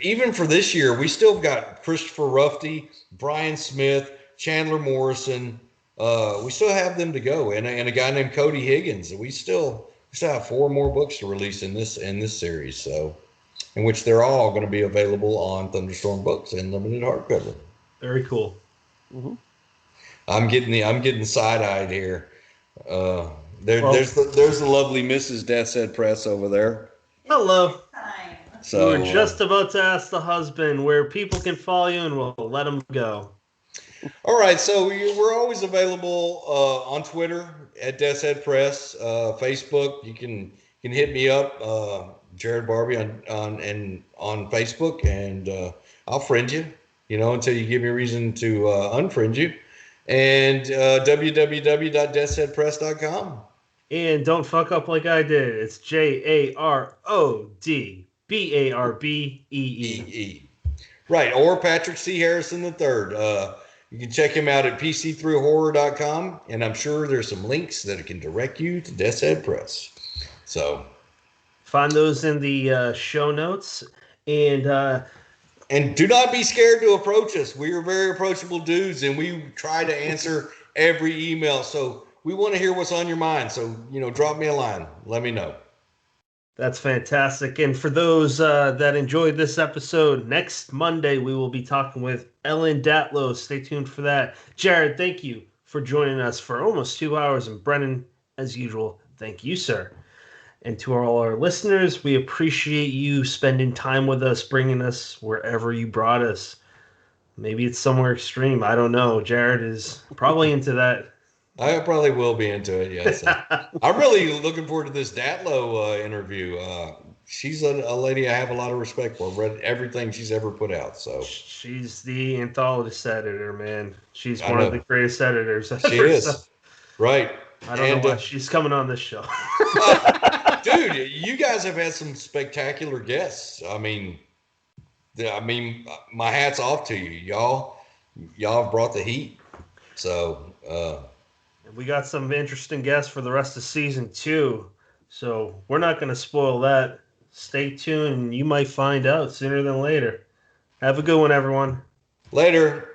even for this year, we still got Christopher Ruffty, Brian Smith, Chandler Morrison. We still have them to go, and a guy named Cody Higgins. We still have 4 more books to release in this series. So. In which they're all going to be available on Thunderstorm Books and limited hardcover. Very cool. Mm-hmm. I'm getting side-eyed here. There's the lovely Mrs. Death's Head Press over there. Hello. Hi. So we were just about to ask the husband where people can follow you, and we'll let them go. All right, so we're always available on Twitter at Death's Head Press, Facebook. You can hit me up. Jarod Barbee on Facebook, and I'll friend you, you know, until you give me a reason to unfriend you. And www.deathsheadpress.com. And don't fuck up like I did. It's JARODBARBEE. Right, or Patrick C. Harrison III. You can check him out at pc3horror.com, and I'm sure there's some links that can direct you to Death's Head Press. So. Find those in the show notes. And do not be scared to approach us. We are very approachable dudes, and we try to answer every email. So we want to hear what's on your mind. So, you know, drop me a line. Let me know. That's fantastic. And for those that enjoyed this episode, next Monday we will be talking with Ellen Datlow. Stay tuned for that. Jarod, thank you for joining us for almost 2 hours. And Brennan, as usual, thank you, sir. And to all our listeners, we appreciate you spending time with us, bringing us wherever you brought us. Maybe it's somewhere extreme. I don't know. Jarod is probably into that. I probably will be into it, yes. I'm really looking forward to this Datlow interview. She's a lady I have a lot of respect for. I've read everything she's ever put out. So she's the anthology editor, man. She's one of the greatest editors. She is. Right. I don't know why she's coming on this show. Dude, you guys have had some spectacular guests. I mean, my hat's off to you. Y'all have brought the heat. So, we got some interesting guests for the rest of season 2. So we're not going to spoil that. Stay tuned. You might find out sooner than later. Have a good one, everyone. Later.